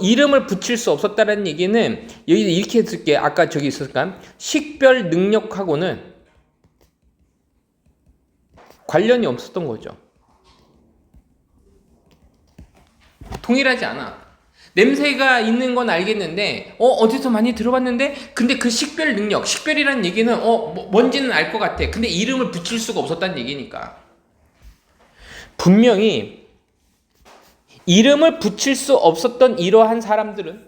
이름을 붙일 수 없었다는 얘기는 여기 이렇게 했을게. 아까 저기 있었을까? 식별 능력하고는 관련이 없었던 거죠. 동일하지 않아. 냄새가 있는 건 알겠는데, 어디서 많이 들어봤는데, 근데 그 식별 능력, 식별이라는 얘기는, 뭔지는 알 것 같아. 근데 이름을 붙일 수가 없었다는 얘기니까. 분명히, 이름을 붙일 수 없었던 이러한 사람들은,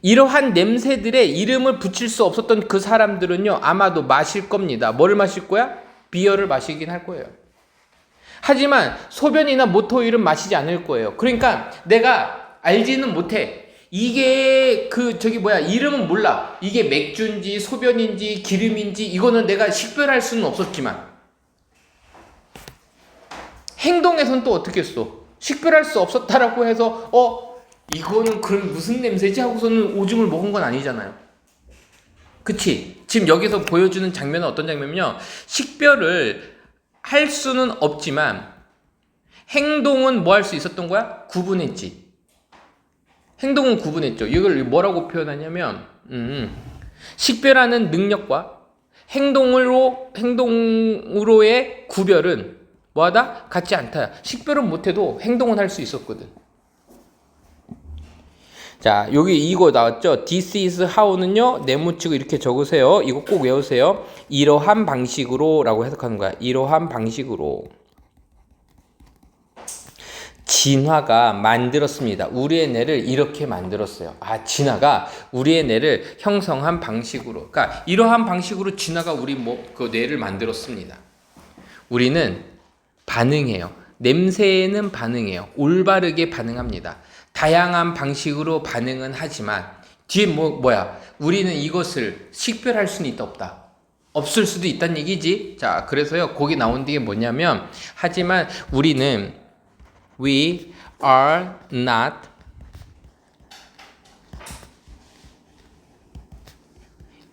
이러한 냄새들의 이름을 붙일 수 없었던 그 사람들은요, 아마도 마실 겁니다. 뭐를 마실 거야? 비어를 마시긴 할 거예요. 하지만 소변이나 모터오일은 마시지 않을 거예요. 그러니까 내가 알지는 못해. 이게 이름은 몰라. 이게 맥주인지 소변인지 기름인지 이거는 내가 식별할 수는 없었지만 행동에선 또 어떻게 했어? 식별할 수 없었다라고 해서 이거는 그럼 무슨 냄새지 하고서는 오줌을 먹은 건 아니잖아요. 그치? 지금 여기서 보여주는 장면은 어떤 장면이냐면 식별을 할 수는 없지만 행동은 뭐 할 수 있었던 거야? 구분했지. 행동은 구분했죠. 이걸 뭐라고 표현하냐면 식별하는 능력과 행동으로의 구별은 뭐하다? 같지 않다. 식별은 못해도 행동은 할 수 있었거든. 자, 여기 이거 나왔죠? This is how는요, 네모치고 이렇게 적으세요. 이거 꼭 외우세요. 이러한 방식으로 라고 해석하는 거야. 이러한 방식으로. 진화가 만들었습니다. 우리의 뇌를 이렇게 만들었어요. 아, 진화가 우리의 뇌를 형성한 방식으로. 그러니까 이러한 방식으로 진화가 우리 그 뇌를 만들었습니다. 우리는 반응해요. 냄새에는 반응해요. 올바르게 반응합니다. 다양한 방식으로 반응은 하지만 뒤에 뭐야? 우리는 이것을 식별할 수는 있다 없다. 없을 수도 있다는 얘기지. 자, 그래서요. 거기 나온 게 뭐냐면 하지만 우리는 We are not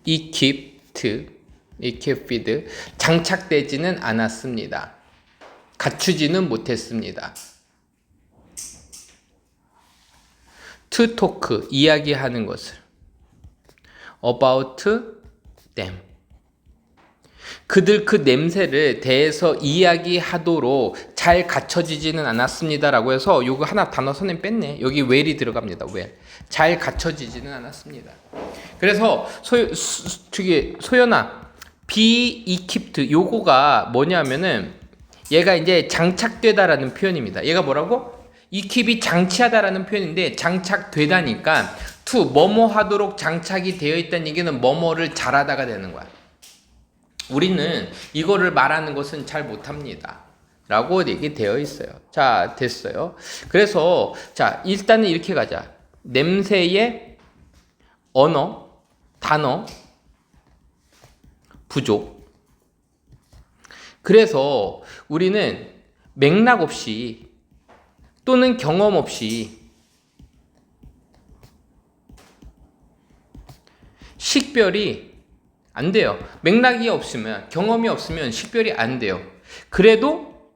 equipped 장착되지는 않았습니다. 갖추지는 못했습니다. To talk 이야기하는 것을 about them 그들 그 냄새를 대해서 이야기하도록 잘 갖춰지지는 않았습니다라고 해서 요거 하나 단어 선생님 뺐네. 여기 well이 들어갑니다. well. 잘 갖춰지지는 않았습니다. 그래서 소연아 be equipped 요거가 뭐냐면은 얘가 이제 장착되다라는 표현입니다. 얘가 뭐라고? equip이 장치하다라는 표현인데 장착되다니까 to 뭐뭐 하도록 장착이 되어 있다는 얘기는 뭐뭐를 잘하다가 되는 거야. 우리는 이거를 말하는 것은 잘 못합니다. 라고 얘기되어 있어요. 자, 됐어요. 그래서, 자, 일단은 이렇게 가자. 냄새의 언어, 단어, 부족. 그래서 우리는 맥락 없이 또는 경험 없이 식별이 안 돼요. 맥락이 없으면, 경험이 없으면 식별이 안 돼요. 그래도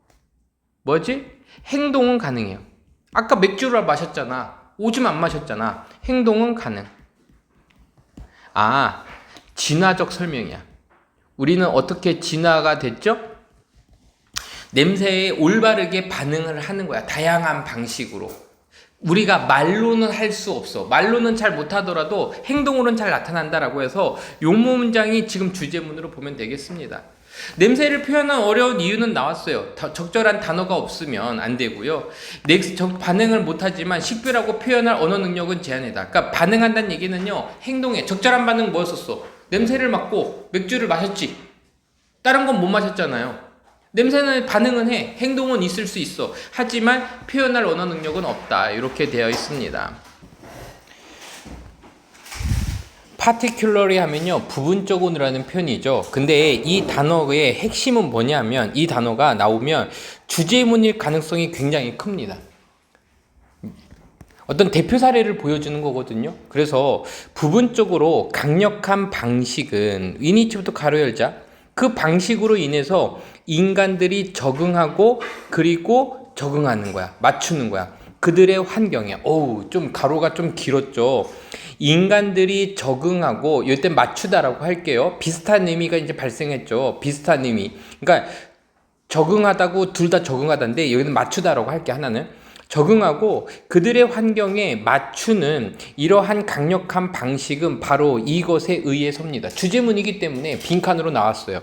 뭐지? 행동은 가능해요. 아까 맥주를 마셨잖아. 오줌 안 마셨잖아. 행동은 가능. 아, 진화적 설명이야. 우리는 어떻게 진화가 됐죠? 냄새에 올바르게 반응을 하는 거야. 다양한 방식으로. 우리가 말로는 할 수 없어. 말로는 잘 못하더라도 행동으로는 잘 나타난다라고 해서 요 문장이 지금 주제문으로 보면 되겠습니다. 냄새를 표현한 어려운 이유는 나왔어요. 적절한 단어가 없으면 안 되고요. 반응을 못하지만 식별하고 표현할 언어 능력은 제한이다. 그러니까 반응한다는 얘기는요. 행동에 적절한 반응 뭐였었어? 냄새를 맡고 맥주를 마셨지. 다른 건 못 마셨잖아요. 냄새는 반응은 해. 행동은 있을 수 있어. 하지만 표현할 언어 능력은 없다. 이렇게 되어 있습니다. particularly 하면요. 부분적으로라는 표현이죠. 근데 이 단어의 핵심은 뭐냐면 이 단어가 나오면 주제문일 가능성이 굉장히 큽니다. 어떤 대표 사례를 보여주는 거거든요. 그래서 부분적으로 강력한 방식은 위니치부터 가로 열자. 그 방식으로 인해서 인간들이 적응하고 그리고 적응하는 거야. 맞추는 거야. 그들의 환경에. 좀 가로가 좀 길었죠. 인간들이 적응하고 이때 맞추다라고 할게요. 비슷한 의미가 이제 발생했죠. 비슷한 의미. 그러니까 적응하다고 둘 다 적응하다인데 여기는 맞추다라고 할게 하나는. 적응하고 그들의 환경에 맞추는 이러한 강력한 방식은 바로 이것에 의해서입니다. 주제문이기 때문에 빈칸으로 나왔어요.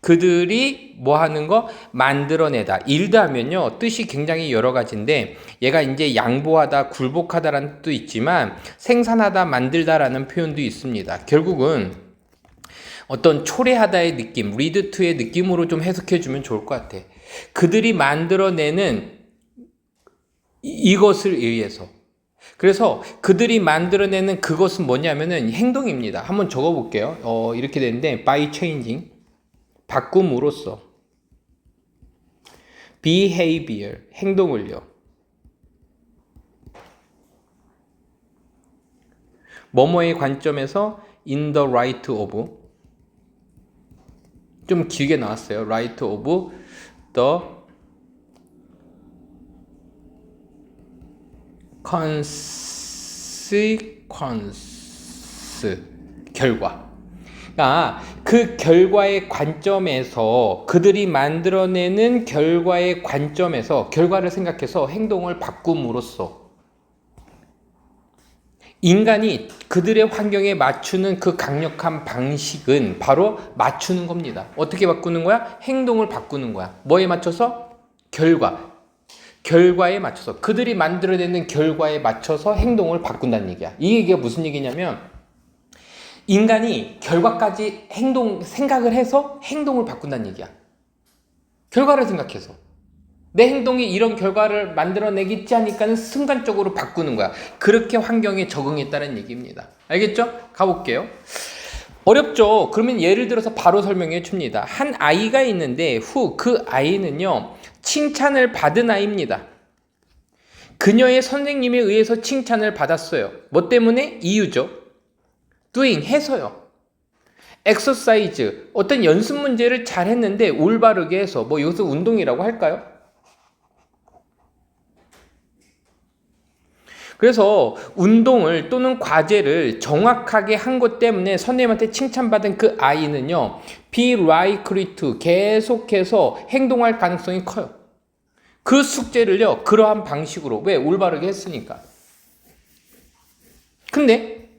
그들이 뭐 하는 거? 만들어내다. 일다 하면요. 뜻이 굉장히 여러 가지인데 얘가 이제 양보하다, 굴복하다라는 뜻도 있지만 생산하다, 만들다라는 표현도 있습니다. 결국은 어떤 초래하다의 느낌, 리드 투의 느낌으로 좀 해석해 주면 좋을 것 같아. 그들이 만들어내는 이것을 의해서. 그래서 그들이 만들어내는 그것은 뭐냐면은 행동입니다. 한번 적어 볼게요. 이렇게 되는데 by changing 바꿈으로써 behavior 행동을요. 뭐뭐의 관점에서 in the light of 좀 길게 나왔어요. light of the consequence 결과. 그러니까 그 결과의 관점에서 그들이 만들어내는 결과의 관점에서 결과를 생각해서 행동을 바꿈으로써 인간이 그들의 환경에 맞추는 그 강력한 방식은 바로 맞추는 겁니다. 어떻게 바꾸는 거야? 행동을 바꾸는 거야. 뭐에 맞춰서? 결과. 결과에 맞춰서 그들이 만들어내는 결과에 맞춰서 행동을 바꾼다는 얘기야. 이 얘기가 무슨 얘기냐면 인간이 결과까지 생각을 해서 행동을 바꾼다는 얘기야. 결과를 생각해서 내 행동이 이런 결과를 만들어내겠지 하니까는 순간적으로 바꾸는 거야. 그렇게 환경에 적응했다는 얘기입니다. 알겠죠? 가볼게요. 어렵죠? 그러면 예를 들어서 바로 설명해 줍니다. 한 아이가 있는데 그 아이는요 칭찬을 받은 아이입니다. 그녀의 선생님에 의해서 칭찬을 받았어요. 뭐 때문에? 이유죠. doing, 해서요. exercise, 어떤 연습 문제를 잘 했는데 올바르게 해서 뭐 여기서 운동이라고 할까요? 그래서 운동을 또는 과제를 정확하게 한 것 때문에 선생님한테 칭찬받은 그 아이는요 be likely to 계속해서 행동할 가능성이 커요. 그 숙제를요 그러한 방식으로 왜? 올바르게 했으니까. 근데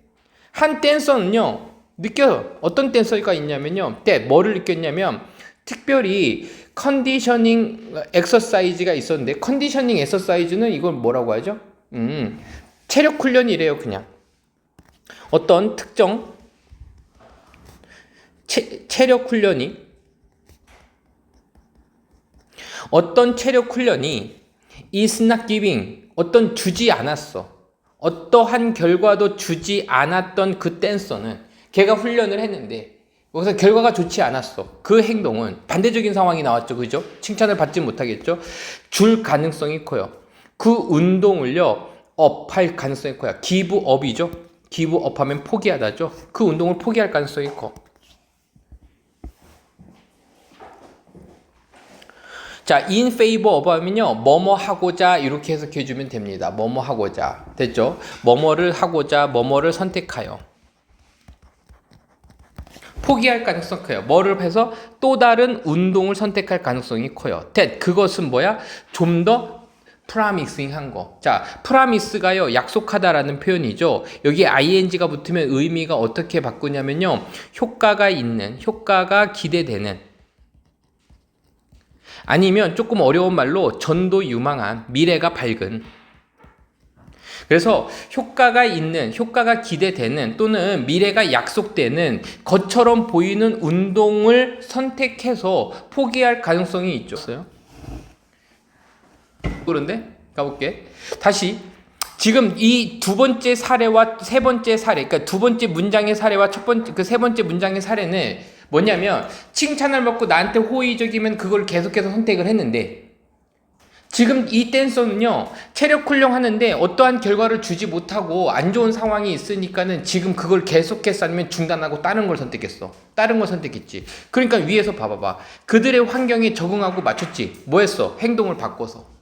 한 댄서는요 느껴요. 어떤 댄서가 있냐면요 뭐를 느꼈냐면 특별히 컨디셔닝 엑서사이즈가 있었는데 컨디셔닝 엑서사이즈는 이걸 뭐라고 하죠? 체력 훈련이래요. 그냥 어떤 특정 체력 훈련이 is not giving 어떤 주지 않았어. 어떠한 결과도 주지 않았던 그 댄서는 걔가 훈련을 했는데 여기서 결과가 좋지 않았어. 그 행동은 반대적인 상황이 나왔죠. 그죠? 칭찬을 받지 못하겠죠? 줄 가능성이 커요. 그 운동을요 업할 가능성이 커요. give up이죠. give up 하면 포기하다죠. 그 운동을 포기할 가능성이 커. 자, in favor of 하면요 뭐뭐 하고자 이렇게 해석해 주면 됩니다. 뭐뭐 하고자. 됐죠? 뭐뭐를 하고자 뭐뭐를 선택하여. 포기할 가능성이 커요. 뭐를 해서 또 다른 운동을 선택할 가능성이 커요. 그것은 뭐야? 좀 더 promising 한 거. 자, promise가요, 약속하다라는 표현이죠. 여기 ing가 붙으면 의미가 어떻게 바꾸냐면요. 효과가 있는, 효과가 기대되는. 아니면 조금 어려운 말로 전도 유망한, 미래가 밝은. 그래서 효과가 있는, 효과가 기대되는 또는 미래가 약속되는 것처럼 보이는 운동을 선택해서 포기할 가능성이 있죠. 그런데 가볼게. 다시 지금 이 두 번째 사례와 세 번째 사례, 그러니까 두 번째 문장의 사례와 세 번째 문장의 사례는 뭐냐면 칭찬을 받고 나한테 호의적이면 그걸 계속해서 선택을 했는데 지금 이 댄서는요 체력 훈련하는데 어떠한 결과를 주지 못하고 안 좋은 상황이 있으니까는 지금 그걸 계속해서 아니면 중단하고 다른 걸 선택했어. 다른 걸 선택했지. 그러니까 위에서 봐봐봐. 그들의 환경에 적응하고 맞췄지. 뭐 했어? 행동을 바꿔서.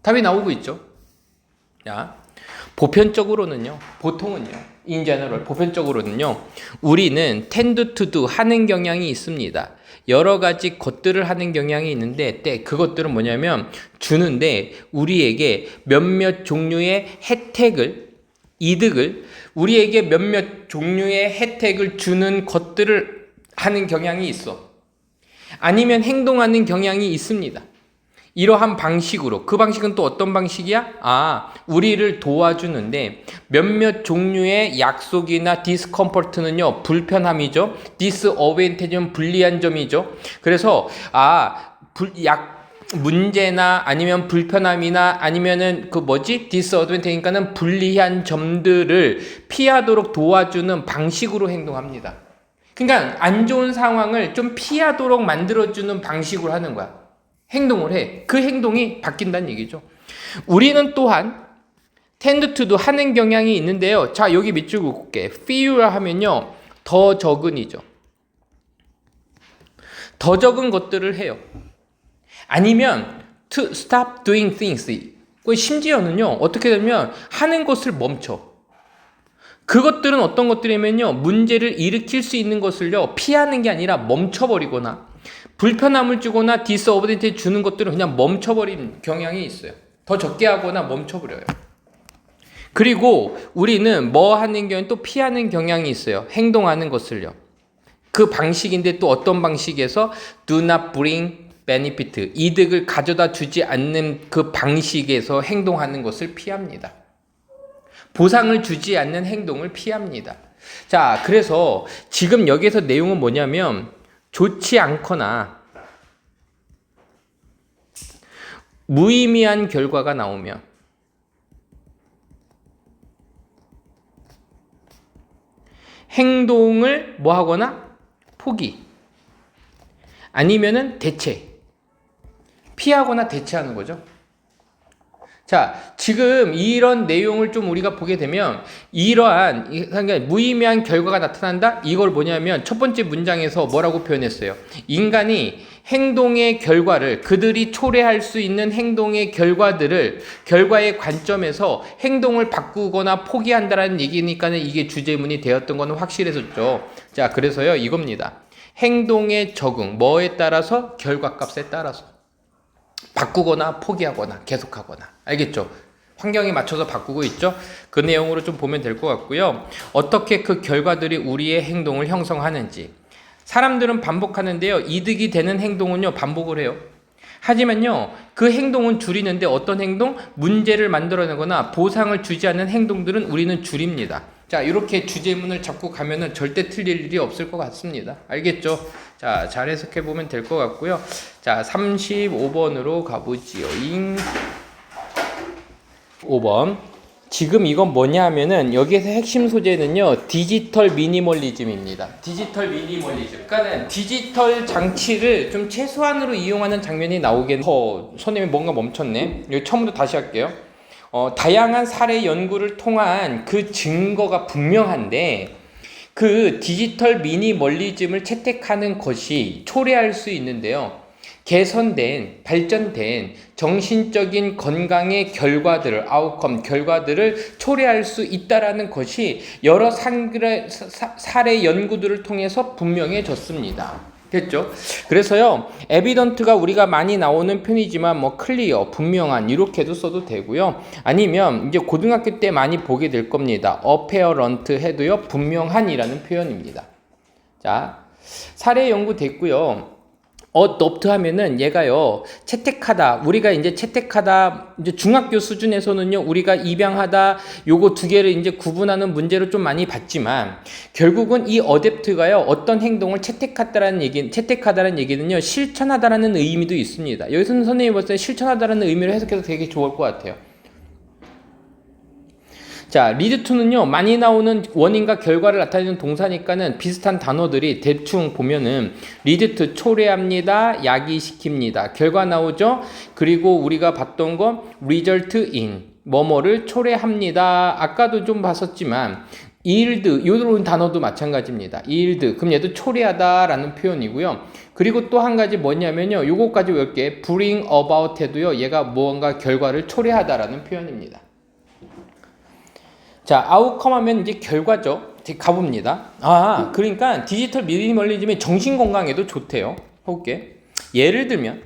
답이 나오고 있죠. 자, 보편적으로는요, 보통은요, in general, 보편적으로는요, 우리는 tend to do, 하는 경향이 있습니다. 여러 가지 것들을 하는 경향이 있는데, 그것들은 뭐냐면, 주는데, 우리에게 몇몇 종류의 혜택을, 이득을, 우리에게 몇몇 종류의 혜택을 주는 것들을 하는 경향이 있어. 아니면 행동하는 경향이 있습니다. 이러한 방식으로. 그 방식은 또 어떤 방식이야? 우리를 도와주는데 몇몇 종류의 약속이나 디스컴포트는요 불편함이죠. 디스어드밴티지는 불리한 점이죠. 그래서 문제나 아니면 불편함이나 아니면은 디스어드밴티지니까는 불리한 점들을 피하도록 도와주는 방식으로 행동합니다. 그러니까 안 좋은 상황을 좀 피하도록 만들어주는 방식으로 하는 거야. 행동을 해. 그 행동이 바뀐다는 얘기죠. 우리는 또한 tend to do 하는 경향이 있는데요. 자, 여기 밑줄 긋게. fewer 하면요. 더 적은이죠. 더 적은 것들을 해요. 아니면 to stop doing things. 심지어는요. 어떻게 되면 하는 것을 멈춰. 그것들은 어떤 것들이면요. 문제를 일으킬 수 있는 것을요. 피하는 게 아니라 멈춰버리거나 불편함을 주거나 디스어드밴티지 주는 것들은 그냥 멈춰버린 경향이 있어요. 더 적게 하거나 멈춰버려요. 그리고 우리는 뭐 하는 경우는 또 피하는 경향이 있어요. 행동하는 것을요. 그 방식인데 또 어떤 방식에서 do not bring benefit, 이득을 가져다 주지 않는 그 방식에서 행동하는 것을 피합니다. 보상을 주지 않는 행동을 피합니다. 자, 그래서 지금 여기서 내용은 뭐냐면 좋지 않거나 무의미한 결과가 나오면 행동을 뭐 하거나 포기 아니면은 대체 피하거나 대체하는 거죠. 자, 지금 이런 내용을 좀 우리가 보게 되면 이러한 그러니까 무의미한 결과가 나타난다? 이걸 뭐냐면 첫 번째 문장에서 뭐라고 표현했어요? 인간이 행동의 결과를 그들이 초래할 수 있는 행동의 결과들을 결과의 관점에서 행동을 바꾸거나 포기한다라는 얘기니까는 이게 주제문이 되었던 거는 확실했었죠. 자, 그래서요 이겁니다. 행동의 적응, 뭐에 따라서? 결과값에 따라서 바꾸거나 포기하거나 계속하거나. 알겠죠? 환경에 맞춰서 바꾸고 있죠? 그 내용으로 좀 보면 될 것 같고요. 어떻게 그 결과들이 우리의 행동을 형성하는지. 사람들은 반복하는데요. 이득이 되는 행동은요, 반복을 해요. 하지만요, 그 행동은 줄이는데 어떤 행동? 문제를 만들어내거나 보상을 주지 않는 행동들은 우리는 줄입니다. 자, 이렇게 주제문을 잡고 가면은 절대 틀릴 일이 없을 것 같습니다. 알겠죠? 자, 잘 해석해 보면 될 것 같고요. 자, 35번으로 가보지요. 5번. 지금 이건 뭐냐 하면은 여기에서 핵심 소재는요, 디지털 미니멀리즘입니다. 디지털 미니멀리즘. 그러니까는 디지털 장치를 좀 최소한으로 이용하는 장면이 나오게. 선생님이 뭔가 멈췄네. 여기 처음부터 다시 할게요. 다양한 사례 연구를 통한 그 증거가 분명한데 그 디지털 미니멀리즘을 채택하는 것이 초래할 수 있는데요. 개선된, 발전된 정신적인 건강의 결과들을, 아웃컴, 결과들을 초래할 수 있다라는 것이 여러 사례 연구들을 통해서 분명해졌습니다. 됐죠? 그래서요, 에비던트가 우리가 많이 나오는 편이지만 뭐 클리어, 분명한 이렇게도 써도 되고요. 아니면 이제 고등학교 때 많이 보게 될 겁니다. 어페어런트 해도요, 분명한이라는 표현입니다. 자, 사례 연구 됐고요. 어댑트 하면은 얘가요, 채택하다. 우리가 이제 채택하다, 이제 중학교 수준에서는요, 우리가 입양하다, 요거 두 개를 이제 구분하는 문제로 좀 많이 봤지만, 결국은 이 어댑트가요, 어떤 행동을 채택하다라는 얘기는요, 실천하다라는 의미도 있습니다. 여기서는 선생님이 봤을 때 실천하다라는 의미로 해석해서 되게 좋을 것 같아요. 자, lead to는요, 많이 나오는 원인과 결과를 나타내는 동사니까는 비슷한 단어들이 대충 보면은 lead to 초래합니다, 야기시킵니다. 결과 나오죠? 그리고 우리가 봤던 거 result in, 뭐뭐를 초래합니다. 아까도 좀 봤었지만 yield, 이런 단어도 마찬가지입니다. yield, 그럼 얘도 초래하다라는 표현이고요. 그리고 또 한 가지 뭐냐면요, 요거까지 외울게. bring about 해도요, 얘가 무언가 결과를 초래하다라는 표현입니다. 자, 아웃컴 하면 이제 결과죠. 가봅니다. 그러니까 디지털 미니멀리즘이 정신건강에도 좋대요. 볼게. 예를 들면,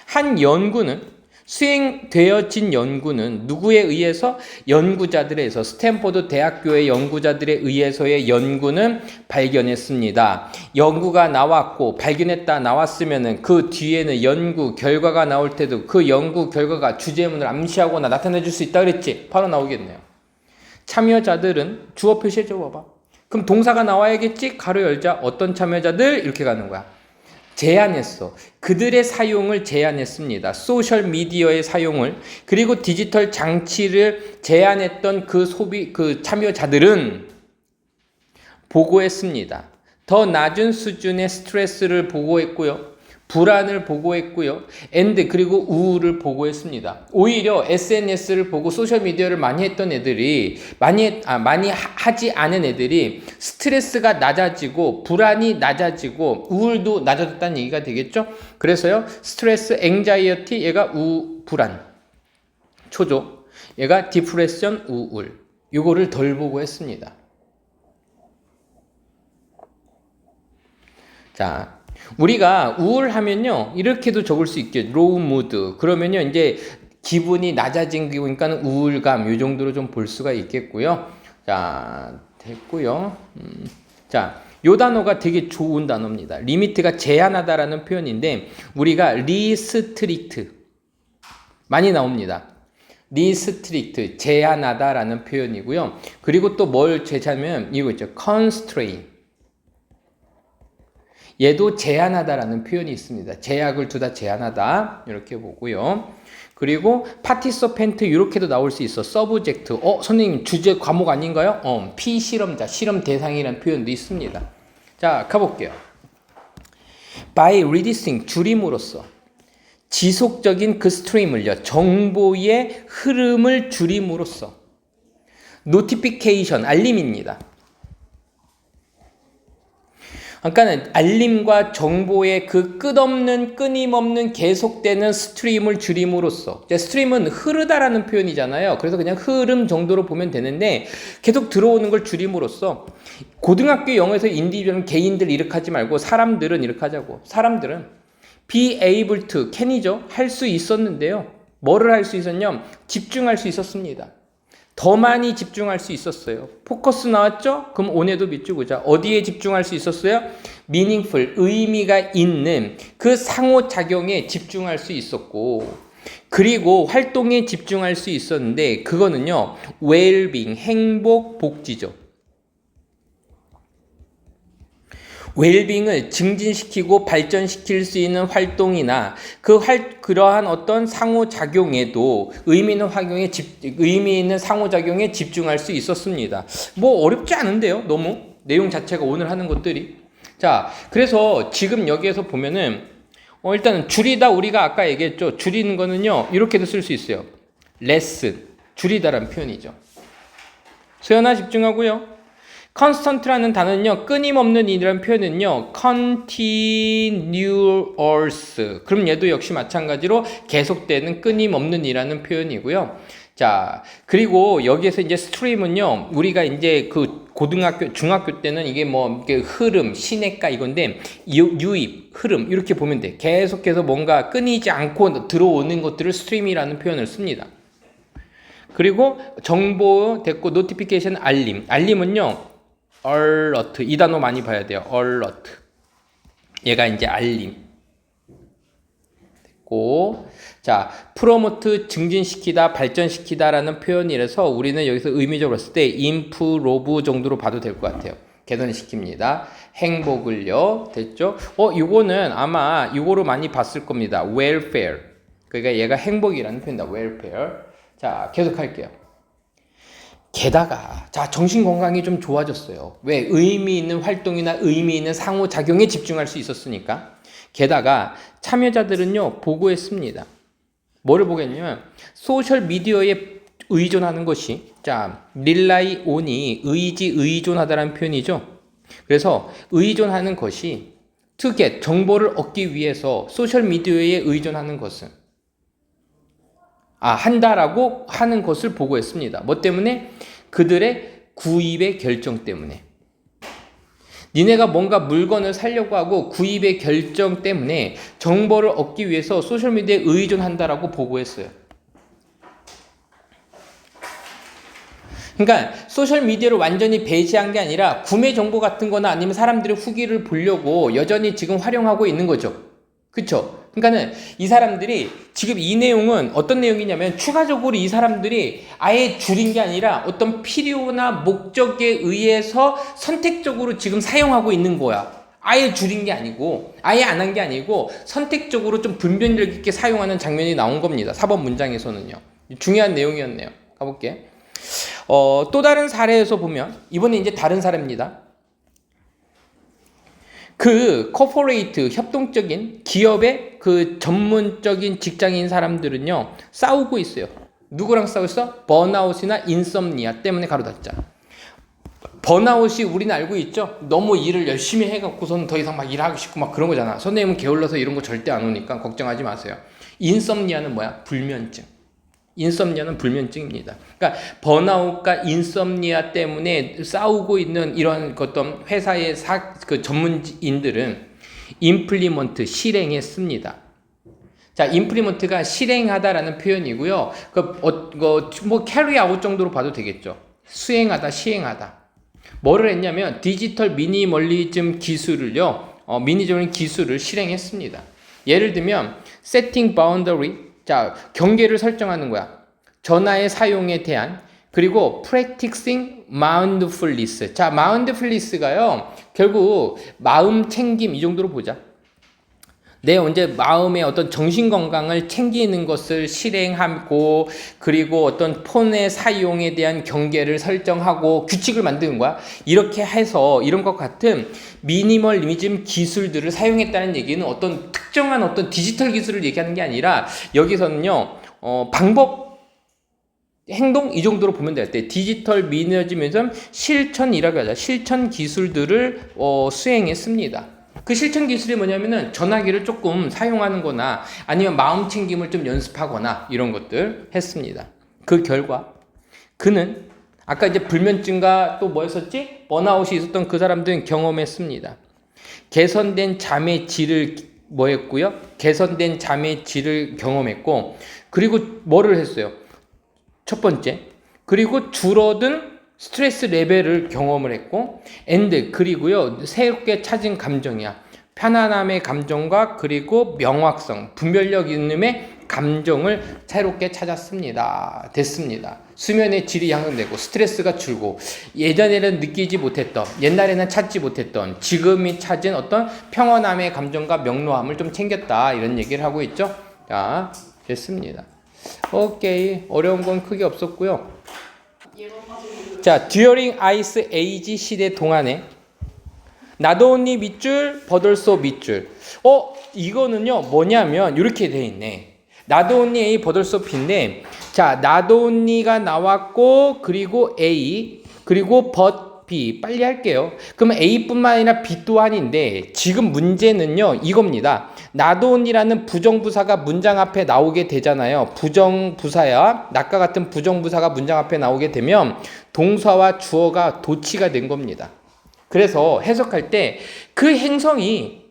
한 연구는, 수행되어진 연구는 누구에 의해서? 연구자들에 의해서, 스탠포드 대학교의 연구자들에 의해서의 연구는 발견했습니다. 연구가 나왔고, 발견했다 나왔으면은 그 뒤에는 연구 결과가 나올 때도 그 연구 결과가 주제문을 암시하거나 나타내 줄 수 있다 그랬지? 바로 나오겠네요. 참여자들은 주어 표시해줘 봐봐. 그럼 동사가 나와야겠지? 가로 열자. 어떤 참여자들? 이렇게 가는 거야. 제한했어. 그들의 사용을 제한했습니다. 소셜 미디어의 사용을. 그리고 디지털 장치를 제한했던 그 참여자들은 보고했습니다. 더 낮은 수준의 스트레스를 보고했고요. 불안을 보고했고요. 그리고 우울을 보고했습니다. 오히려 SNS를 보고 소셜미디어를 많이 했던 애들이, 많이 하지 않은 애들이 스트레스가 낮아지고, 불안이 낮아지고, 우울도 낮아졌다는 얘기가 되겠죠? 그래서요, 스트레스, 앵자이어티, 얘가 불안. 초조. 얘가 디프레션, 우울. 요거를 덜 보고했습니다. 자. 우리가 우울하면요, 이렇게도 적을 수 있겠죠. 로우 무드. 그러면요, 이제 기분이 낮아진 거니까 우울감, 요 정도로 좀 볼 수가 있겠고요. 자, 됐고요. 자, 요 단어가 되게 좋은 단어입니다. 리미트가 제한하다라는 표현인데 우리가 리스트릭트 많이 나옵니다. 리스트릭트 제한하다라는 표현이고요. 그리고 또 뭘 제시하면 이거 있죠. constrain 얘도 제한하다라는 표현이 있습니다. 제약을 두다 제한하다 이렇게 보고요. 그리고 파티서펜트 이렇게도 나올 수 있어. 서브젝트. 선생님 주제 과목 아닌가요? 피실험자, 실험 대상이라는 표현도 있습니다. 자, 가볼게요. by reducing 줄임으로써 지속적인 그 스트림을요. 정보의 흐름을 줄임으로써 notification 알림입니다. 그러니까는 알림과 정보의 그 끝없는 끊임없는 계속되는 스트림을 줄임으로써 스트림은 흐르다라는 표현이잖아요. 그래서 그냥 흐름 정도로 보면 되는데 계속 들어오는 걸 줄임으로써 고등학교 영어에서 인디비주얼은 개인들 이렇게 하지 말고 사람들은 이렇게 하자고. 사람들은 be able to can이죠. 할 수 있었는데요. 뭐를 할 수 있었냐? 집중할 수 있었습니다. 더 많이 집중할 수 있었어요. 포커스 나왔죠? 그럼 on에도 밑줄 그자. 어디에 집중할 수 있었어요? meaningful, 의미가 있는 그 상호작용에 집중할 수 있었고 그리고 활동에 집중할 수 있었는데 그거는요. well-being, 행복, 복지죠. 웰빙을 증진시키고 발전시킬 수 있는 활동이나 그러한 어떤 상호작용에도 의미 있는 상호작용에 집중할 수 있었습니다. 뭐 어렵지 않은데요. 너무 내용 자체가 오늘 하는 것들이. 자, 그래서 지금 여기에서 보면은 일단은 줄이다 우리가 아까 얘기했죠. 줄이는 거는요. 이렇게도 쓸 수 있어요. 레슨, 줄이다라는 표현이죠. 소연아 집중하고요. constant라는 단어는요, 끊임없는 이라는 표현은요, continuous. 그럼 얘도 역시 마찬가지로 계속되는 끊임없는 이라는 표현이고요. 자, 그리고 여기에서 이제 stream은요, 우리가 이제 그 고등학교, 중학교 때는 이게 뭐, 흐름, 시내가 이건데, 유입, 흐름, 이렇게 보면 돼. 계속해서 뭔가 끊이지 않고 들어오는 것들을 stream이라는 표현을 씁니다. 그리고 정보 됐고, notification 알림. 알림은요, alert 이 단어 많이 봐야 돼요. alert 얘가 이제 알림 됐고 자 promote 증진시키다 발전시키다라는 표현이라서 우리는 여기서 의미적으로 쓸 때 improve 정도로 봐도 될 것 같아요. 개선시킵니다. 행복을요 됐죠? 요거는 아마 요거로 많이 봤을 겁니다. welfare 그러니까 얘가 행복이라는 표현이다. welfare 자 계속할게요. 게다가 자 정신 건강이 좀 좋아졌어요. 왜? 의미 있는 활동이나 의미 있는 상호작용에 집중할 수 있었으니까. 게다가 참여자들은요 보고했습니다. 뭐를 보겠냐면 소셜 미디어에 의존하는 것이 자 rely on이 의존하다라는 표현이죠. 그래서 의존하는 것이 to get 정보를 얻기 위해서 소셜 미디어에 의존하는 것은 한다라고 하는 것을 보고했습니다. 뭐 때문에? 그들의 구입의 결정 때문에. 니네가 뭔가 물건을 사려고 하고 구입의 결정 때문에 정보를 얻기 위해서 소셜미디어에 의존한다라고 보고했어요. 그러니까 소셜미디어를 완전히 배제한 게 아니라 구매 정보 같은 거나 아니면 사람들의 후기를 보려고 여전히 지금 활용하고 있는 거죠. 그쵸? 그러니까는 이 사람들이 지금 이 내용은 어떤 내용이냐면 추가적으로 이 사람들이 아예 줄인 게 아니라 어떤 필요나 목적에 의해서 선택적으로 지금 사용하고 있는 거야. 아예 줄인 게 아니고 아예 안 한 게 아니고 선택적으로 좀 분별력 있게 사용하는 장면이 나온 겁니다. 4번 문장에서는요. 중요한 내용이었네요. 가볼게. 또 다른 사례에서 보면 이번에 이제 다른 사례입니다. 그 코퍼레이트 협동적인 기업의 그 전문적인 직장인 사람들은요 싸우고 있어요. 누구랑 싸웠어? 번아웃이나 인썸니아 때문에 가로닫자. 번아웃이 우리는 알고 있죠. 너무 일을 열심히 해갖고서는 더 이상 막 일하고 싶고 막 그런 거잖아. 선생님은 게을러서 이런 거 절대 안 오니까 걱정하지 마세요. 인썸니아는 뭐야? 불면증. 인썸니아는 불면증입니다. 그러니까 번아웃과 인썸니아 때문에 싸우고 있는 이런 어떤 회사의 그 전문인들은 임플리먼트 실행했습니다. 자, 임플리먼트가 실행하다라는 표현이고요. 뭐 carry out 정도로 봐도 되겠죠. 수행하다, 시행하다. 뭐를 했냐면 디지털 미니멀리즘 기술을요. 미니멀리즘 기술을 실행했습니다. 예를 들면 setting boundary, 자 경계를 설정하는 거야. 전화의 사용에 대한, 그리고 practicing mindfulness. 자 mindfulness가요 결국 마음 챙김, 이 정도로 보자. 내 언제 마음의 어떤 정신 건강을 챙기는 것을 실행하고, 그리고 어떤 폰의 사용에 대한 경계를 설정하고 규칙을 만드는 거야. 이렇게 해서 이런 것 같은 미니멀리즘 기술들을 사용했다는 얘기는 어떤 특정한 어떤 디지털 기술을 얘기하는 게 아니라, 여기서는요 방법, 행동, 이 정도로 보면 될 때 디지털 미니멀리즘 실천이라고 하자. 실천 기술들을 수행했습니다. 그 실천 기술이 뭐냐면은 전화기를 조금 사용하는 거나, 아니면 마음 챙김을 좀 연습하거나, 이런 것들 했습니다. 그 결과 그는 아까 이제 불면증과 또 뭐였었지? 번아웃이 있었던 그 사람들은 경험했습니다. 개선된 잠의 질을 뭐했고요? 개선된 잠의 질을 경험했고, 그리고 뭐를 했어요? 첫 번째, 그리고 줄어든 스트레스 레벨을 경험을 했고, 그리고요 새롭게 찾은 감정이야. 편안함의 감정과 그리고 명확성, 분별력 있음의 감정을 새롭게 찾았습니다. 됐습니다. 수면의 질이 향상되고, 스트레스가 줄고, 예전에는 느끼지 못했던, 옛날에는 찾지 못했던, 지금이 찾은 어떤 평온함의 감정과 명료함을 좀 챙겼다, 이런 얘기를 하고 있죠. 자, 됐습니다. 오케이, 어려운 건 크게 없었고요. 자, during ice age 시대 동안에 not only 밑줄, but also 밑줄. 이거는요 뭐냐면 이렇게 돼 있네. not only A, but also B인데, 자, not only가 나왔고, 그리고 A, 그리고 but B. 빨리 할게요. 그러면 A뿐만 아니라 B 또한인데, 지금 문제는요 이겁니다. not only라는 부정부사가 문장 앞에 나오게 되잖아요. 부정부사야, not과 같은 부정부사가 문장 앞에 나오게 되면 동사와 주어가 도치가 된 겁니다. 그래서 해석할 때 그 행성이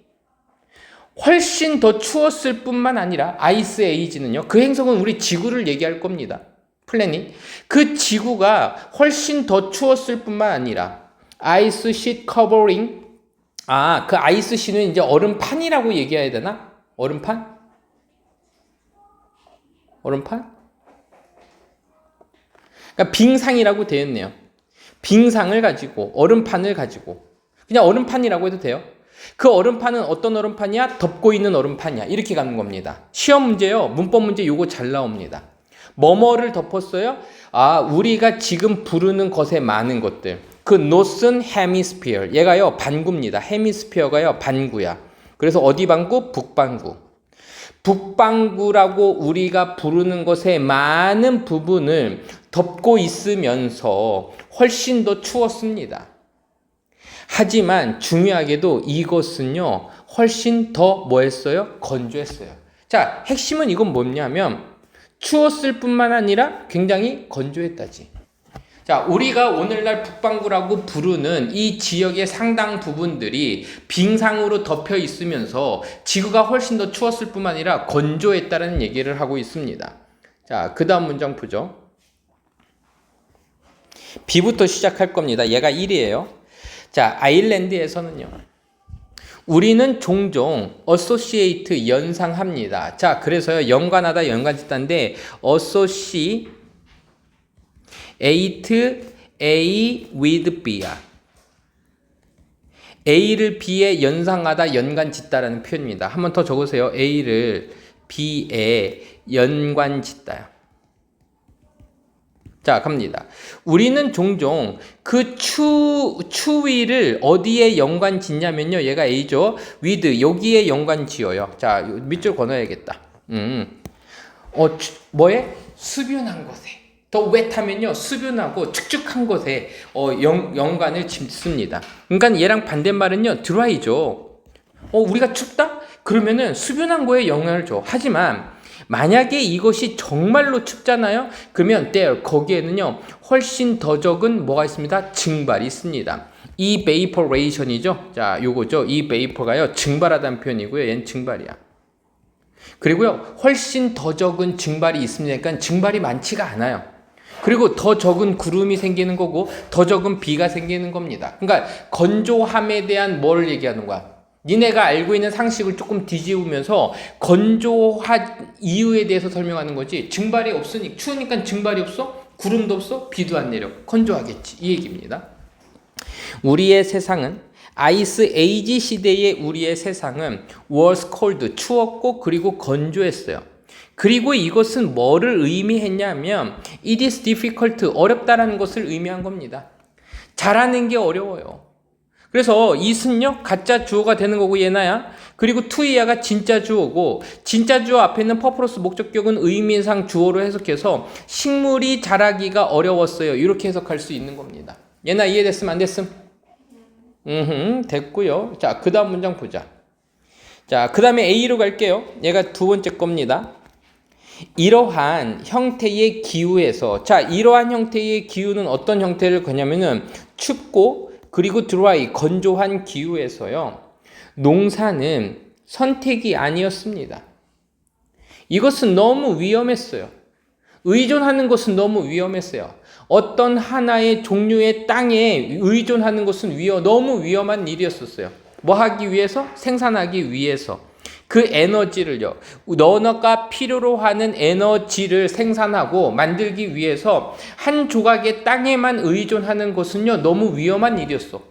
훨씬 더 추웠을 뿐만 아니라, 아이스 에이지는요, 그 행성은 우리 지구를 얘기할 겁니다. 플래닛. 그 지구가 훨씬 더 추웠을 뿐만 아니라, 아이스 시 커버링, 그 아이스 시는 이제 얼음판이라고 얘기해야 되나? 얼음판? 얼음판? 그러니까 빙상이라고 되어 있네요. 빙상을 가지고, 얼음판을 가지고, 그냥 얼음판이라고 해도 돼요. 그 얼음판은 어떤 얼음판이야? 덮고 있는 얼음판이야. 이렇게 가는 겁니다. 시험 문제요, 문법 문제 요거 잘 나옵니다. 뭐뭐를 덮었어요? 우리가 지금 부르는 것에 많은 것들. 그 northern hemisphere, 얘가요 반구입니다. hemisphere가요 반구야. 그래서 어디 반구? 북반구. 북반구라고 우리가 부르는 것의 많은 부분을 덮고 있으면서 훨씬 더 추웠습니다. 하지만 중요하게도 이것은요 훨씬 더 뭐했어요? 건조했어요. 자, 핵심은 이건 뭐냐면 추웠을 뿐만 아니라 굉장히 건조했다지. 자, 우리가 오늘날 북반구라고 부르는 이 지역의 상당 부분들이 빙상으로 덮여 있으면서 지구가 훨씬 더 추웠을 뿐만 아니라 건조했다는 얘기를 하고 있습니다. 자, 그 다음 문장 보죠. B부터 시작할 겁니다. 얘가 1이에요. 자, 아일랜드에서는요, 우리는 종종 associate, 연상합니다. 자, 그래서요, 연관하다, 연관짓다인데, associate A with B야. A를 B에 연상하다, 연관짓다라는 표현입니다. 한 번 더 적으세요. A를 B에 연관짓다요. 자, 갑니다. 우리는 종종 그 추위를 어디에 연관 짓냐면요, 얘가 A죠. with, 여기에 연관 지어요. 자, 밑줄 건너야겠다. 뭐에? 수변한 곳에. 더 웻하면요, 수변하고 축축한 곳에 연관을 짓습니다. 그러니까 얘랑 반대말은요, 드라이죠. 우리가 춥다? 그러면은 수변한 거에 영향을 줘. 하지만 만약에 이것이 정말로 춥잖아요? 그러면 there, 거기에는요 훨씬 더 적은 뭐가 있습니다? 증발이 있습니다. evaporation이죠. 자, 요거죠. evapor가요 증발하다는 표현이고요. 얘는 증발이야. 그리고요 훨씬 더 적은 증발이 있습니다. 그러니까 증발이 많지가 않아요. 그리고 더 적은 구름이 생기는 거고 더 적은 비가 생기는 겁니다. 그러니까 건조함에 대한 뭘 얘기하는 거야? 니네가 알고 있는 상식을 조금 뒤집으면서 건조한 이유에 대해서 설명하는 거지. 증발이 없으니 추우니까 증발이 없어? 구름도 없어? 비도 안 내려. 건조하겠지. 이 얘기입니다. 우리의 세상은 아이스 에이지 시대의 우리의 세상은 was cold, 추웠고 그리고 건조했어요. 그리고 이것은 뭐를 의미했냐면 it is difficult, 어렵다라는 것을 의미한 겁니다. 잘하는 게 어려워요. 그래서 it은요 가짜 주어가 되는 거고 얘나야. 그리고 to이야가 진짜 주어고 진짜 주어 앞에 있는 purpose 목적격은 의미상 주어로 해석해서 식물이 자라기가 어려웠어요. 이렇게 해석할 수 있는 겁니다. 얘나 이해됐으면 안 됐음? 됐고요. 자, 그 다음 문장 보자. 자, 그 다음에 A로 갈게요. 얘가 두 번째 겁니다. 이러한 형태의 기후에서, 자, 이러한 형태의 기후는 어떤 형태를 거냐면은 춥고 그리고 드라이, 건조한 기후에서요. 농사는 선택이 아니었습니다. 이것은 너무 위험했어요. 의존하는 것은 너무 위험했어요. 어떤 하나의 종류의 땅에 의존하는 것은 너무 위험한 일이었었어요. 뭐 하기 위해서? 생산하기 위해서. 그 에너지를요. 너가 필요로 하는 에너지를 생산하고 만들기 위해서 한 조각의 땅에만 의존하는 것은요. 너무 위험한 일이었어.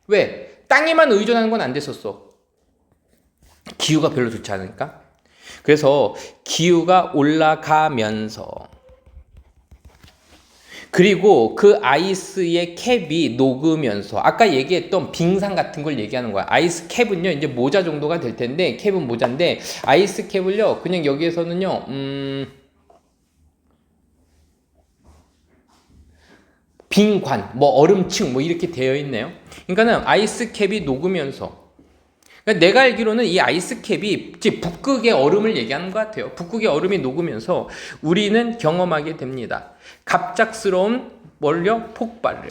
왜? 땅에만 의존하는 건 안 됐었어. 기후가 별로 좋지 않으니까. 그래서 기후가 올라가면서 그리고 그 아이스의 캡이 녹으면서 아까 얘기했던 빙상 같은 걸 얘기하는 거야. 아이스 캡은요 이제 모자 정도가 될 텐데 캡은 모자인데 아이스 캡을요 그냥 여기에서는요 빙관 뭐 얼음층 뭐 이렇게 되어 있네요. 그러니까는 아이스 캡이 녹으면서 그러니까 내가 알기로는 이 아이스캡이 북극의 얼음을 얘기하는 것 같아요. 북극의 얼음이 녹으면서 우리는 경험하게 됩니다. 갑작스러운 뭘요? 폭발을요.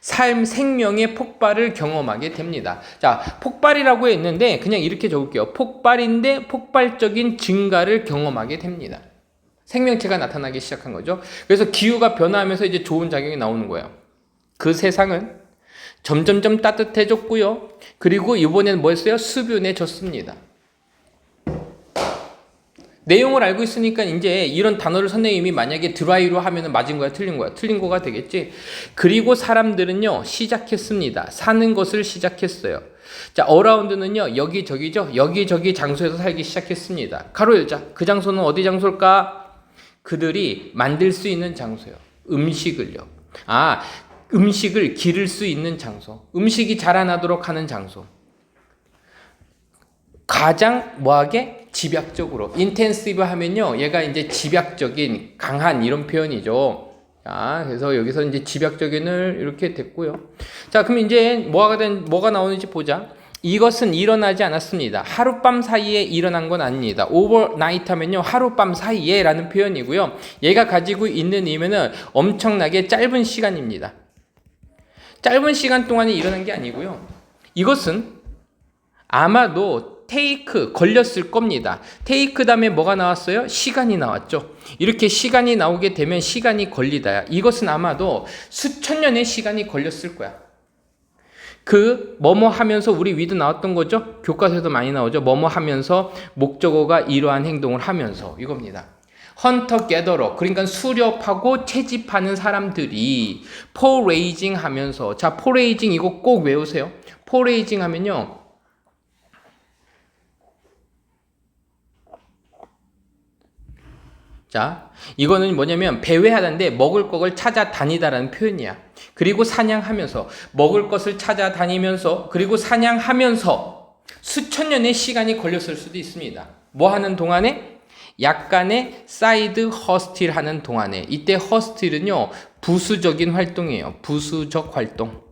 생명의 폭발을 경험하게 됩니다. 자, 폭발이라고 했는데 그냥 이렇게 적을게요. 폭발인데 폭발적인 증가를 경험하게 됩니다. 생명체가 나타나기 시작한 거죠. 그래서 기후가 변화하면서 이제 좋은 작용이 나오는 거예요. 그 세상은 점점점 따뜻해졌고요. 그리고 이번에는 뭐였어요? 수변해졌습니다. 내용을 알고 있으니까 이제 이런 단어를 선생님이 만약에 드라이로 하면 맞은 거야? 틀린 거야? 틀린 거가 되겠지? 그리고 사람들은요, 시작했습니다. 사는 것을 시작했어요. 자, 어라운드는요, 여기저기죠? 여기저기 장소에서 살기 시작했습니다. 가로 열자. 그 장소는 어디 장소일까? 그들이 만들 수 있는 장소요. 음식을요. 음식을 기를 수 있는 장소. 음식이 자라나도록 하는 장소. 가장 뭐하게? 집약적으로. 인텐시브 하면요. 얘가 이제 집약적인, 강한 이런 표현이죠. 자, 그래서 여기서 이제 집약적인을 이렇게 됐고요. 자, 그럼 이제 뭐가 나오는지 보자. 이것은 일어나지 않았습니다. 하룻밤 사이에 일어난 건 아닙니다. overnight 하면요. 하룻밤 사이에 라는 표현이고요. 얘가 가지고 있는 의미는 엄청나게 짧은 시간입니다. 짧은 시간 동안에 일어난 게 아니고요. 이것은 아마도 걸렸을 겁니다. 테이크 다음에 뭐가 나왔어요? 시간이 나왔죠. 이렇게 시간이 나오게 되면 시간이 걸리다야. 이것은 아마도 수천 년의 시간이 걸렸을 거야. 뭐뭐 하면서 우리 위도 나왔던 거죠? 교과서에도 많이 나오죠. 뭐뭐 하면서 목적어가 이러한 행동을 하면서 이겁니다. 헌터 게더러 그러니까 수렵하고 채집하는 사람들이 포레이징 하면서 자 포레이징 이거 꼭 외우세요. 포레이징 하면요 자 이거는 뭐냐면 배회하는데 먹을 것을 찾아다니다라는 표현이야. 그리고 사냥하면서 먹을 것을 찾아다니면서 그리고 사냥하면서 수천 년의 시간이 걸렸을 수도 있습니다. 뭐 하는 동안에? 약간의 사이드 허스틸 하는 동안에 이때 허스틸은요 부수적인 활동이에요. 부수적 활동.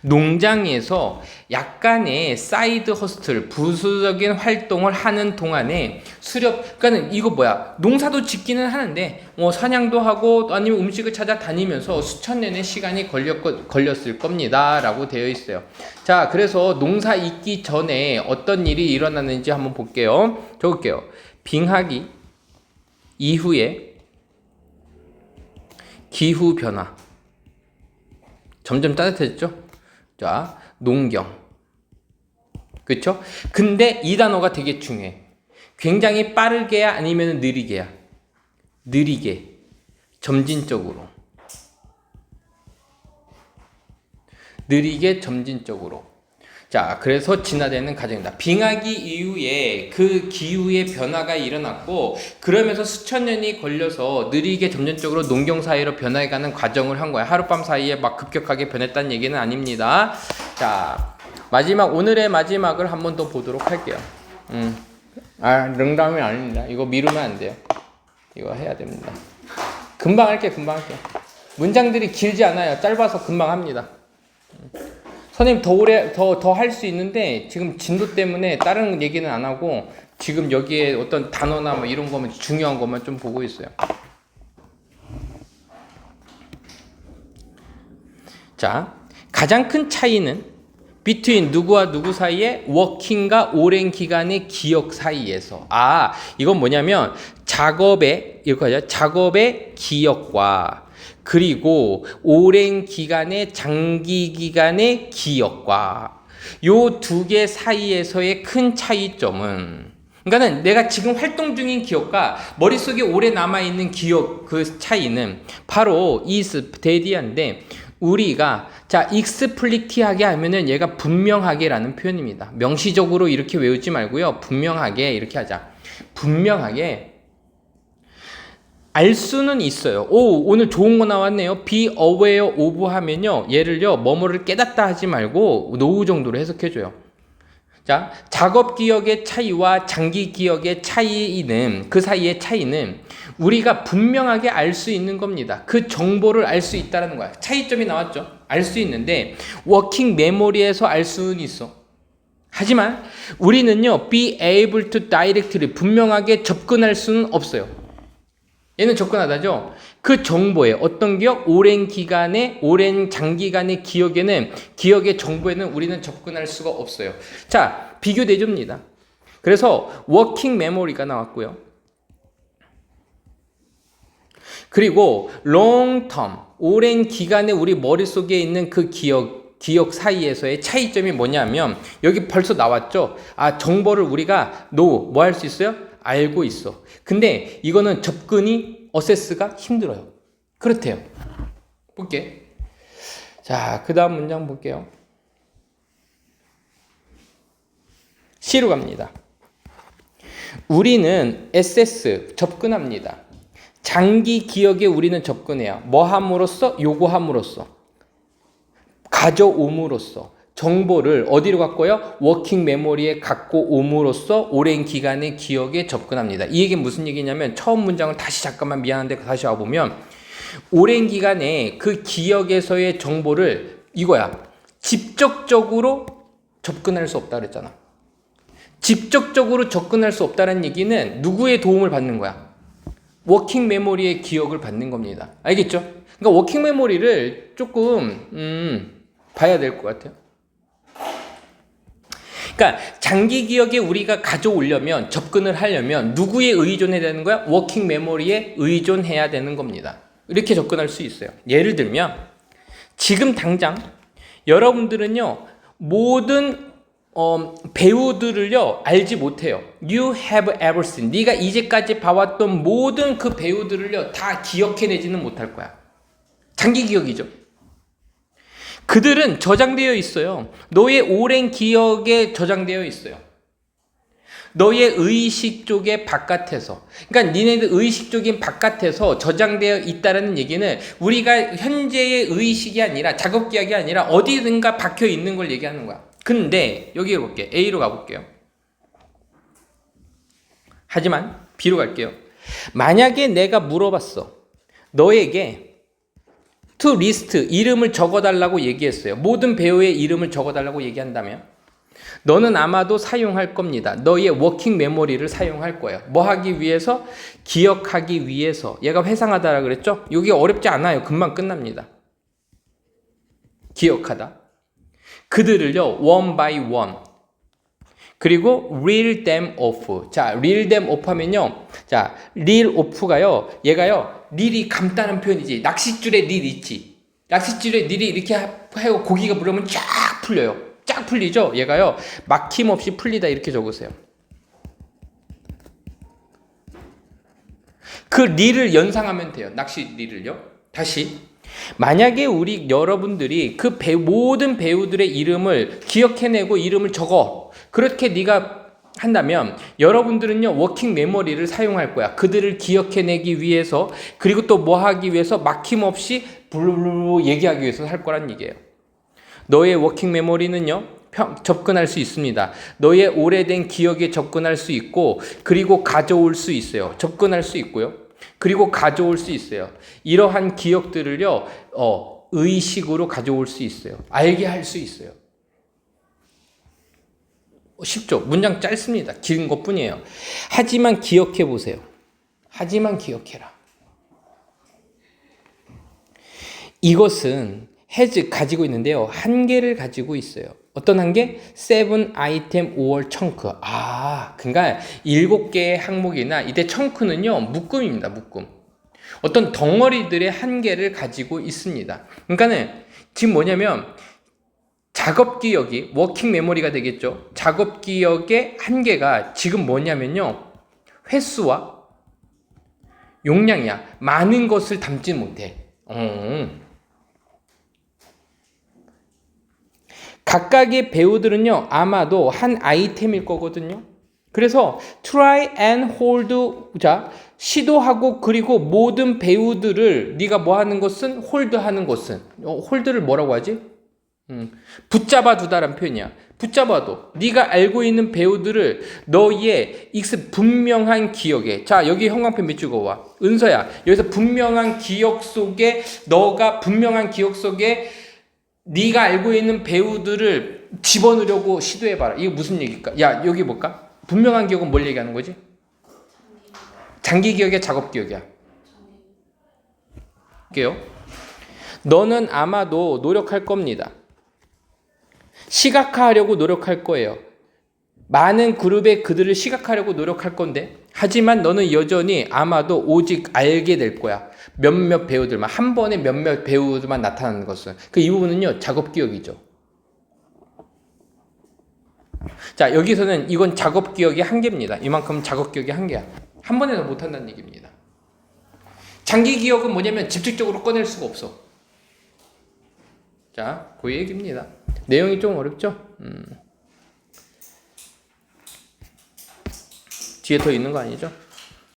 농장에서 약간의 사이드 허스틀 부수적인 활동을 하는 동안에 그러니까 이거 뭐야 농사도 짓기는 하는데 사냥도 하고 아니면 음식을 찾아다니면서 수천 년의 시간이 걸렸을 겁니다 라고 되어 있어요. 자 그래서 농사 있기 전에 어떤 일이 일어났는지 한번 볼게요. 적을게요. 빙하기 이후에 기후 변화. 점점 따뜻해졌죠? 자, 농경. 그쵸? 근데 이 단어가 되게 중요해. 굉장히 빠르게야 아니면 느리게야? 느리게. 점진적으로. 느리게 점진적으로. 자, 그래서 진화되는 과정이다. 빙하기 이후에 그 기후의 변화가 일어났고 그러면서 수천 년이 걸려서 느리게 점진적으로 농경 사회로 변해가는 과정을 한 거야. 하룻밤 사이에 막 급격하게 변했다는 얘기는 아닙니다. 자, 오늘의 마지막을 한 번 더 보도록 할게요. 농담이 아닙니다. 이거 미루면 안 돼요. 이거 해야 됩니다. 금방 할게요. 문장들이 길지 않아요. 짧아서 금방 합니다. 선생님 더 할 수 있는데 지금 진도 때문에 다른 얘기는 안 하고 지금 여기에 어떤 단어나 뭐 이런 거면 중요한 것만 좀 보고 있어요. 자, 가장 큰 차이는 between 누구와 누구 사이에 워킹과 오랜 기간의 기억 사이에서. 이건 뭐냐면 작업의 기억과 그리고 오랜 기간의 장기 기간의 기억과 요 두 개 사이에서의 큰 차이점은, 그러니까는 내가 지금 활동 중인 기억과 머릿속에 오래 남아있는 기억 그 차이는 바로 is dead인데 우리가 익스플리티하게 하면은 얘가 분명하게라는 표현입니다. 명시적으로 이렇게 외우지 말고요. 분명하게 이렇게 하자. 분명하게 알 수는 있어요. 오늘 좋은 거 나왔네요. be aware of 하면요. 얘를요, 뭐뭐를 깨닫다 하지 말고 노후 정도로 해석해줘요. 자, 작업 기억의 차이와 장기 기억의 차이는, 그 사이의 차이는 우리가 분명하게 알 수 있는 겁니다. 그 정보를 알 수 있다는 거야. 차이점이 나왔죠. 알 수 있는데, 워킹 메모리에서 알 수는 있어. 하지만 우리는요, be able to directly, 분명하게 접근할 수는 없어요. 얘는 접근하다죠. 그 정보에 어떤 기억, 오랜 장기간의 기억의 정보에는 우리는 접근할 수가 없어요. 자, 비교 대조입니다. 그래서 워킹 메모리가 나왔고요. 그리고 long term, 오랜 기간에 우리 머릿속에 있는 그 기억 사이에서의 차이점이 뭐냐면 여기 벌써 나왔죠. 정보를 우리가 뭐 할 수 있어요? 알고 있어. 근데 이거는 접근이 어세스가 힘들어요. 그렇대요. 볼게. 자, 그 다음 문장 볼게요. C로 갑니다. 우리는 assess, 접근합니다. 장기 기억에 우리는 접근해요. 뭐 함으로써? 요구함으로써. 가져옴으로써. 정보를 어디로 갖고요? 워킹 메모리에 갖고 옴으로써 오랜 기간의 기억에 접근합니다. 이 얘기는 무슨 얘기냐면 처음 문장을 다시 잠깐만 미안한데 다시 와보면 오랜 기간에 그 기억에서의 정보를 이거야. 직접적으로 접근할 수 없다 그랬잖아. 직접적으로 접근할 수 없다는 얘기는 누구의 도움을 받는 거야? 워킹 메모리의 기억을 받는 겁니다. 알겠죠? 그러니까 워킹 메모리를 조금 봐야 될 것 같아요. 그러니까 장기 기억에 우리가 가져오려면, 접근을 하려면 누구에 의존해야 되는 거야? 워킹 메모리에 의존해야 되는 겁니다. 이렇게 접근할 수 있어요. 예를 들면 지금 당장 여러분들은요, 모든 배우들을요 알지 못해요. You have ever seen, 네가 이제까지 봐왔던 모든 그 배우들을요 다 기억해내지는 못할 거야. 장기 기억이죠. 그들은 저장되어 있어요. 너의 오랜 기억에 저장되어 있어요. 너의 의식 쪽의 바깥에서. 그러니까 니네들 의식 쪽인 바깥에서 저장되어 있다는 얘기는 우리가 현재의 의식이 아니라, 작업 기억이 아니라 어디든가 박혀 있는 걸 얘기하는 거야. 근데 여기로 볼게요. A로 가볼게요. 하지만 B로 갈게요. 만약에 내가 물어봤어. 너에게 to list, 이름을 적어달라고 얘기했어요. 모든 배우의 이름을 적어달라고 얘기한다면 너는 아마도 사용할 겁니다. 너의 워킹 메모리를 사용할 거예요. 뭐 하기 위해서? 기억하기 위해서. 얘가 회상하다라 그랬죠? 이게 어렵지 않아요. 금방 끝납니다. 기억하다. 그들을요, one by one. 그리고 reel them off. 자, reel them off 하면요. 자, reel off가요. 얘가요. 릴이 감다는 표현이지. 낚싯줄에 릴 있지. 낚싯줄에 릴이 이렇게 하고 고기가 물으면 쫙 풀려요. 쫙 풀리죠? 얘가요. 막힘없이 풀리다 이렇게 적으세요. 그 릴을 연상하면 돼요. 낚시 릴을요. 다시. 만약에 여러분들이 그 모든 배우들의 이름을 기억해내고 이름을 적어. 그렇게 네가 한다면 여러분들은요. 워킹 메모리를 사용할 거야. 그들을 기억해내기 위해서 그리고 또 뭐 하기 위해서 막힘없이 블루블루 얘기하기 위해서 할 거란 얘기예요. 너의 워킹 메모리는요. 접근할 수 있습니다. 너의 오래된 기억에 접근할 수 있고 그리고 가져올 수 있어요. 접근할 수 있고요. 그리고 가져올 수 있어요. 이러한 기억들을요. 의식으로 가져올 수 있어요. 알게 할 수 있어요. 쉽죠? 문장 짧습니다. 긴 것뿐이에요. 하지만 기억해 보세요. 하지만 기억해라. 이것은 has 가지고 있는데요. 한계를 가지고 있어요. 어떤 한계? 7 item or chunk. 그러니까 7개의 항목이나 이때 chun크는요. 묶음입니다. 묶음. 어떤 덩어리들의 한계를 가지고 있습니다. 그러니까는 지금 뭐냐면 작업 기억이 워킹 메모리가 되겠죠. 작업 기억의 한계가 지금 뭐냐면요. 횟수와 용량이야. 많은 것을 담지 못해. 각각의 배우들은요, 아마도 한 아이템일 거거든요. 그래서 try and hold, 자, 시도하고 그리고 모든 배우들을 네가 뭐 하는 것은 hold 하는 것은 hold를 뭐라고 하지? 붙잡아 두다라는 표현이야. 붙잡아도 네가 알고 있는 배우들을 너의 분명한 기억에 자 여기 형광펜 몇 줄 그어와 은서야 여기서 분명한 기억 속에 너가 분명한 기억 속에 네가 알고 있는 배우들을 집어넣으려고 시도해봐라. 이게 무슨 얘기일까? 야 여기 볼까? 분명한 기억은 뭘 얘기하는 거지? 장기 기억이야 작업 기억이야? 할게요. 너는 아마도 노력할 겁니다. 시각화하려고 노력할 거예요. 많은 그룹의 그들을 시각화하려고 노력할 건데 하지만 너는 여전히 아마도 오직 알게 될 거야. 몇몇 배우들만 한 번에 몇몇 배우들만 나타나는 것은 이 부분은요 작업 기억이죠. 자 여기서는 이건 작업 기억의 한계입니다. 이만큼 작업 기억의 한계야. 한 번에 더 못한다는 얘기입니다. 장기 기억은 뭐냐면 집중적으로 꺼낼 수가 없어. 자, 그 얘기입니다. 내용이 좀 어렵죠? 뒤에 더 있는 거 아니죠?